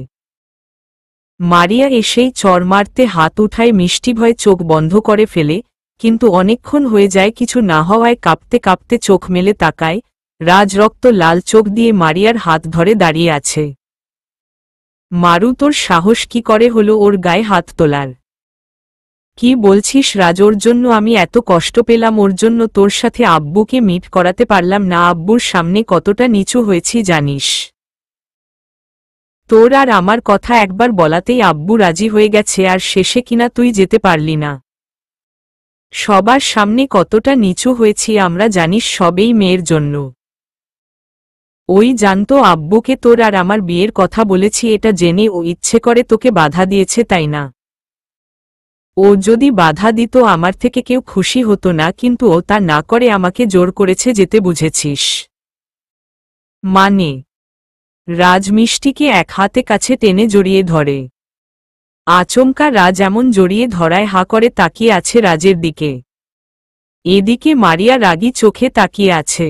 মারিয়া এসেই চড় মারতে হাত উঠায়। মিষ্টি ভয় চোখ বন্ধ করে ফেলে, কিন্তু অনেকক্ষণ হয়ে যায় কিছু না হওয়ায় কাঁপতে কাঁপতে চোখ মেলে তাকায়। রাজ রক্ত লাল চোখ দিয়ে মারিয়ার হাত ধরে দাঁড়িয়ে আছে। মারু, তোর সাহস কি করে হলো ওর গায়ে হাত তোলার? কি বলছিস রাজ? ওর জন্য আমি এত কষ্ট পেলাম, ওর জন্য তোর সাথে আব্বুকে মিট করাতে পারলাম না। আব্বুর সামনে কতটা নিচু হয়েছি জানিস? তোর আর আমার কথা একবার বলাতেই আব্বু রাজি হয়ে গেছে, আর শেষে কিনা তুই যেতে পারলি না। সবার সামনে কতটা নিচু হয়েছি আমরা জানিস, সবেই মেয়ের জন্য। ওই জানতো আব্বুকে তোর আর আমার বিয়ের কথা বলেছি, এটা জেনে ও ইচ্ছে করে তোকে বাধা দিয়েছে তাই না? ও যদি বাধা দিত আমার থেকে কেউ খুশি হতো না, কিন্তু ও তা না করে আমাকে জোর করেছে যেতে, বুঝেছিস? মানে? রাজ মিষ্টিকে এক হাতে কাছে টেনে জড়িয়ে ধরে। আচমকা রাজ এমন জড়িয়ে ধরায় হা করে তাকিয়ে আছে রাজের দিকে। এদিকে মারিয়া রাগী চোখে তাকিয়ে আছে।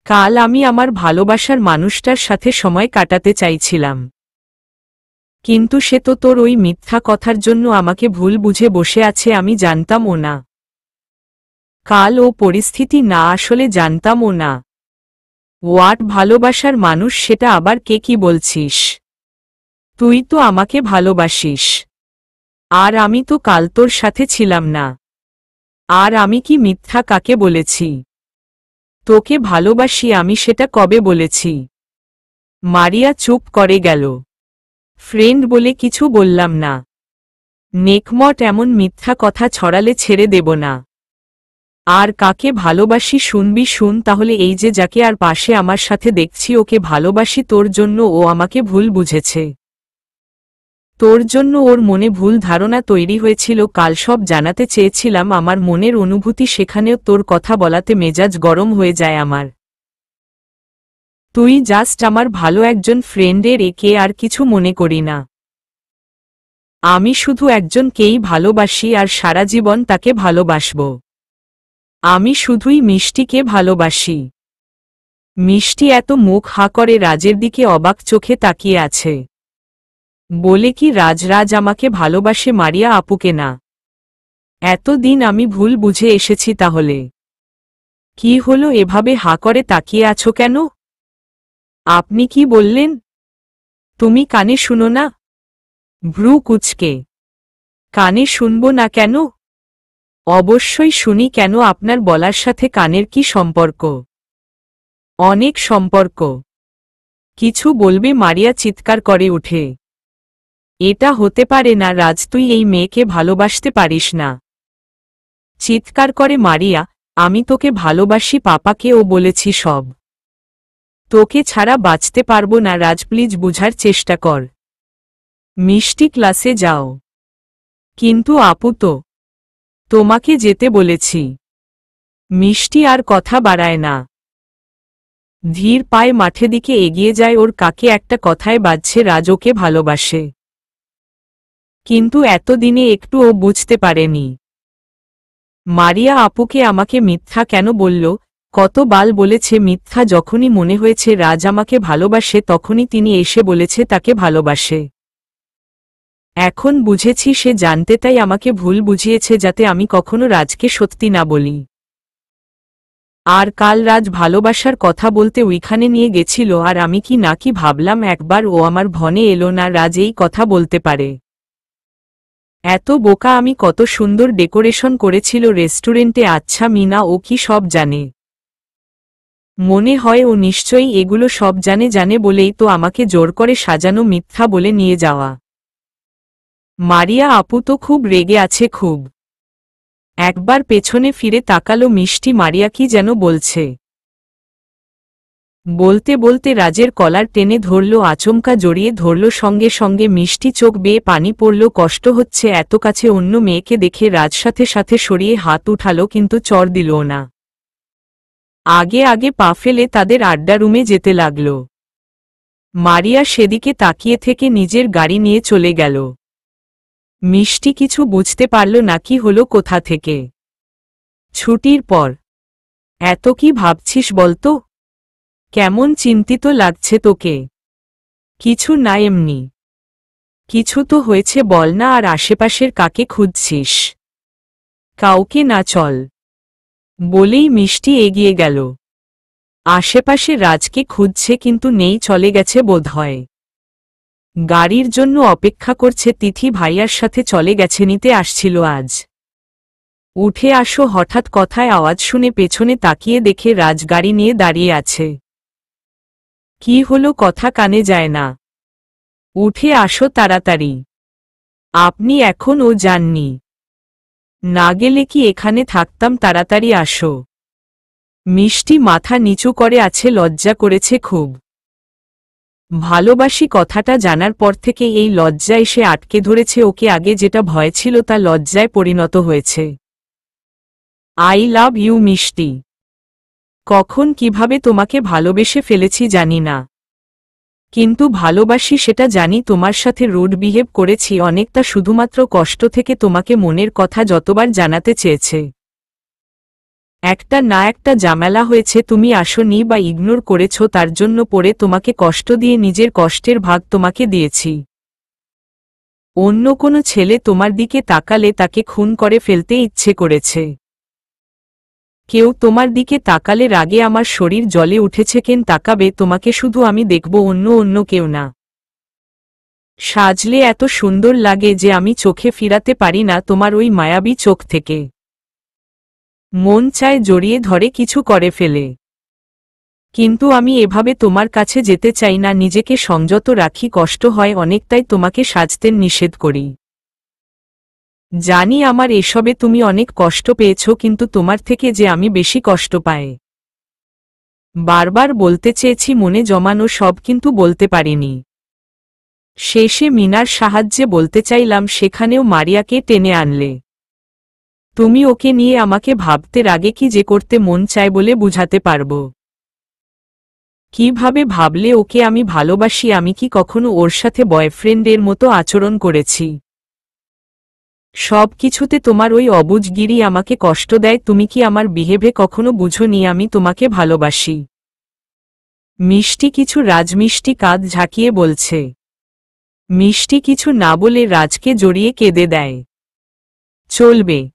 কাল আমি আমার ভালোবাসার মানুষটার সাথে সময় কাটাতে চাইছিলাম, কিন্তু সে তো তোর ওই মিথ্যা কথার জন্য আমাকে ভুল বুঝে বসে আছে। আমি জানতাম ও না। কাল ও পরিস্থিতি না, আসলে জানতাম ও না। হোয়াট ভালোবাসার মানুষ? সেটা আবার কে? কি বলছিস? তুই তো আমাকে ভালোবাসিস, আর আমি তো কাল তোর সাথে ছিলাম না। আর আমি কি মিথ্যা কাকে বলেছি? তোকে ভালোবাসি আমি, সেটা কবে বলেছি? মারিয়া চুপ করে গেল। ফ্রেন্ড বলে কিছু বললাম না। নেকমট এমন মিথ্যা কথা ছড়ালে ছেড়ে দেব না। আর কাকে ভালোবাসি শুনবি শুন তাহলে। এই যে যাকে আর পাশে আমার সাথে দেখছি ওকে ভালোবাসি তোর জন্য। ও আমাকে ভুল বুঝেছে। তোর জন্য ওর মনে ভুল ধারণা তৈরি হয়েছিল। কাল সব জানাতে চেয়েছিলাম আমার মনের অনুভূতি, সেখানেও তোর কথা বলাতে মেজাজ গরম হয়ে যায় আমার। তুই জাস্ট আমার ভালো একজন ফ্রেন্ডের, একে আর কিছু মনে করি না। আমি শুধু একজনকেই ভালোবাসি আর সারা জীবন তাকে ভালোবাসব। আমি শুধুই মিষ্টিকে ভালোবাসি। মিষ্টি এত মুখ হা করে রাজের দিকে অবাক চোখে তাকিয়ে আছে। বলে কি রাজ আমাকে ভালোবাসে, মারিয়া আপুকে না? এতদিন আমি ভুল বুঝে এসেছি তাহলে? কি হলো, এভাবে হা করে তাকিয়ে আছো কেন? আপনি কি বললেন? তুমি কানে শুনো না? ভ্রু কুঁচকে। কানে শুনব না কেন? অবশ্যই শুনি। কেন? আপনার বলার সাথে কানের কি সম্পর্ক? অনেক সম্পর্ক। কিছু বলবে? মারিয়া চিৎকার করে উঠে। এটা হতে পারে না রাজ, তুই এই মেয়েকে ভালোবাসতে পারিস না। চিৎকার করে মারিয়া। আমি তোকে ভালোবাসি, পাপাকেও বলেছি সব। তোকে ছাড়া বাঁচতে পারবো না রাজ, প্লিজ বুঝার চেষ্টা কর। মিষ্টি ক্লাসে যাও। কিন্তু আপু তো তোমাকে যেতে বলেছি। মিষ্টি আর কথা বাড়ায় না, ধীর পায়ে মাঠে দিকে এগিয়ে যায়। ওর কাকে একটা কথায় বাজছে রাজ ওকে ভালোবাসে, কিন্তু এতদিনে একটুও বুঝতে পারেনি। মারিয়া আপুকে আমাকে মিথ্যা কেন বলল? কতবার বলেছে মিথ্যা। যখনই মনে হয়েছে রাজ আমাকে ভালোবাসে তখনই তিনি এসে বলেছে তাকে ভালোবাসে। এখন বুঝেছি সে জানতে তাই আমাকে ভুল বুঝিয়েছে, যাতে আমি কখনো রাজকে সত্যি না বলি। আর কাল রাজ ভালোবাসার কথা বলতে ওইখানে নিয়ে গেছিল, আর আমি কি না কি ভাবলাম, একবার ও আমার ভনে এলো না রাজ এই কথা বলতে পারে। এত বোকা আমি। কত সুন্দর ডেকোরেশন করেছিল রেস্টুরেন্টে। আচ্ছা মিনা ও কি সব জানে? মনে হয় ও নিশ্চয়ই এগুলো সব জানে বলেই তো আমাকে জোর করে সাজানো মিথ্যা বলে নিয়ে যাওয়া। মারিয়া আপু তো খুব রেগে আছে, খুব। একবার পেছনে ফিরে তাকালো মিষ্টি। মারিয়া কি যেন বলছে। বলতে বলতে রাজের কলার টেনে ধরল, আচমকা জড়িয়ে ধরল। সঙ্গে সঙ্গে মিষ্টি চোখ বেয়ে পানি পড়ল। কষ্ট হচ্ছে। এত কাছে অন্য মেয়েকে দেখে রাজ সাথে সাথে সরিয়ে হাত উঠালো, কিন্তু চড় দিল না। আগে আগে পা ফেলে তাদের আড্ডা রুমে যেতে লাগল। মারিয়া সেদিকে তাকিয়ে থেকে নিজের গাড়ি নিয়ে চলে গেল। মিষ্টি কিছু বুঝতে পারল না কি হলো, কোথা থেকে। ছুটির পর এত কি ভাবছিস বলতো? কেমন চিন্তিত লাগছে তোকে? কিছু না, এমনি। কিছু তো হয়েছে বল না। আর আশেপাশের কাকে খুঁজছিস? কাউকে না, চল। বলেই মিষ্টি এগিয়ে গেল। আশেপাশে রাজকে খুঁজছে, কিন্তু নেই, চলে গেছে বোধহয়। গাড়ির জন্য অপেক্ষা করছে। তিথি ভাইয়ার সাথে চলে গেছে, নিতে আসছিল আজ। উঠে আসো। হঠাৎ কথায় আওয়াজ শুনে পেছনে তাকিয়ে দেখে রাজ গাড়ি নিয়ে দাঁড়িয়ে আছে। কি হলো, কথা কানে যায় না? উঠে আসো তাড়াতাড়ি। আপনি এখনও যাননি? না গেলে কি এখানে থাকতাম? তাড়াতাড়ি আসো। মিষ্টি মাথা নিচু করে আছে, লজ্জা করেছে খুব। ভালোবাসি কথাটা জানার পর থেকে এই লজ্জা এসে আটকে ধরেছে ওকে। আগে যেটা ভয় ছিল তা লজ্জায় পরিণত হয়েছে। আই লাভ ইউ মিষ্টি। কখন কিভাবে তোমাকে ভালোবেসে ফেলেছি জানি না, কিন্তু ভালোবাসি সেটা জানি। তোমার সাথে রুড বিহেভ করেছি অনেকটা, শুধুমাত্র কষ্ট থেকে তোমাকে মনের কথা যতবার জানাতে চেয়েছে। একটা না একটা ঝামেলা হয়েছে, তুমি আসোনি বা ইগনোর করেছ, তার জন্য পড়ে তোমাকে কষ্ট দিয়ে নিজের কষ্টের ভাগ তোমাকে দিয়েছি। অন্য কোনো ছেলে তোমার দিকে তাকালে তাকে খুন করে ফেলতে ইচ্ছে করেছে। কেউ তোমার দিকে তাকালে রাগে আমার শরীর জ্বলে উঠেছে। কেন তাকাবে তোমাকে? শুধু আমি দেখব, অন্য কেউ না। সাজলে এত সুন্দর লাগে যে আমি চোখে ফিরাতে পারি না তোমার ওই মায়াবী চোখ থেকে। মন চায় জড়িয়ে ধরে কিছু করে ফেলে, কিন্তু আমি এভাবে তোমার কাছে যেতে চাই না। নিজেকে সংযত রাখি, কষ্ট হয় অনেকটাই তোমাকে সাজতে নিষেধ করি। জানি আমার এসবে তুমি অনেক কষ্ট পেয়েছ, কিন্তু তোমার থেকে যে আমি বেশি কষ্ট পাই। বারবার বলতে চেয়েছি মনে জমানো সব, কিন্তু বলতে পারিনি। শেষে মিনার সাহায্যে বলতে চাইলাম, সেখানেও মারিয়াকে টেনে আনলে। তুমি ওকে নিয়ে আমাকে ভাবতে আগে কি যে করতে মন চায় বলে বুঝাতে পারবো। কিভাবে ভাবলে ওকে আমি ভালোবাসি? আমি কি কখনো ওর সাথে বয়ফ্রেন্ডের মতো আচরণ করেছি? সব কিছুতে তোমার ওই অবুঝগিরি আমাকে কষ্ট দেয়। তুমি কি আমার বিহেভে কখনো বুঝোনি আমি তোমাকে ভালোবাসি? মিষ্টি কিছু রাজমিষ্টি কাঁধ ঝাঁকিয়ে বলছে। মিষ্টি কিছু না বলে রাজকে জড়িয়ে কেঁদে দেয়। চলবে।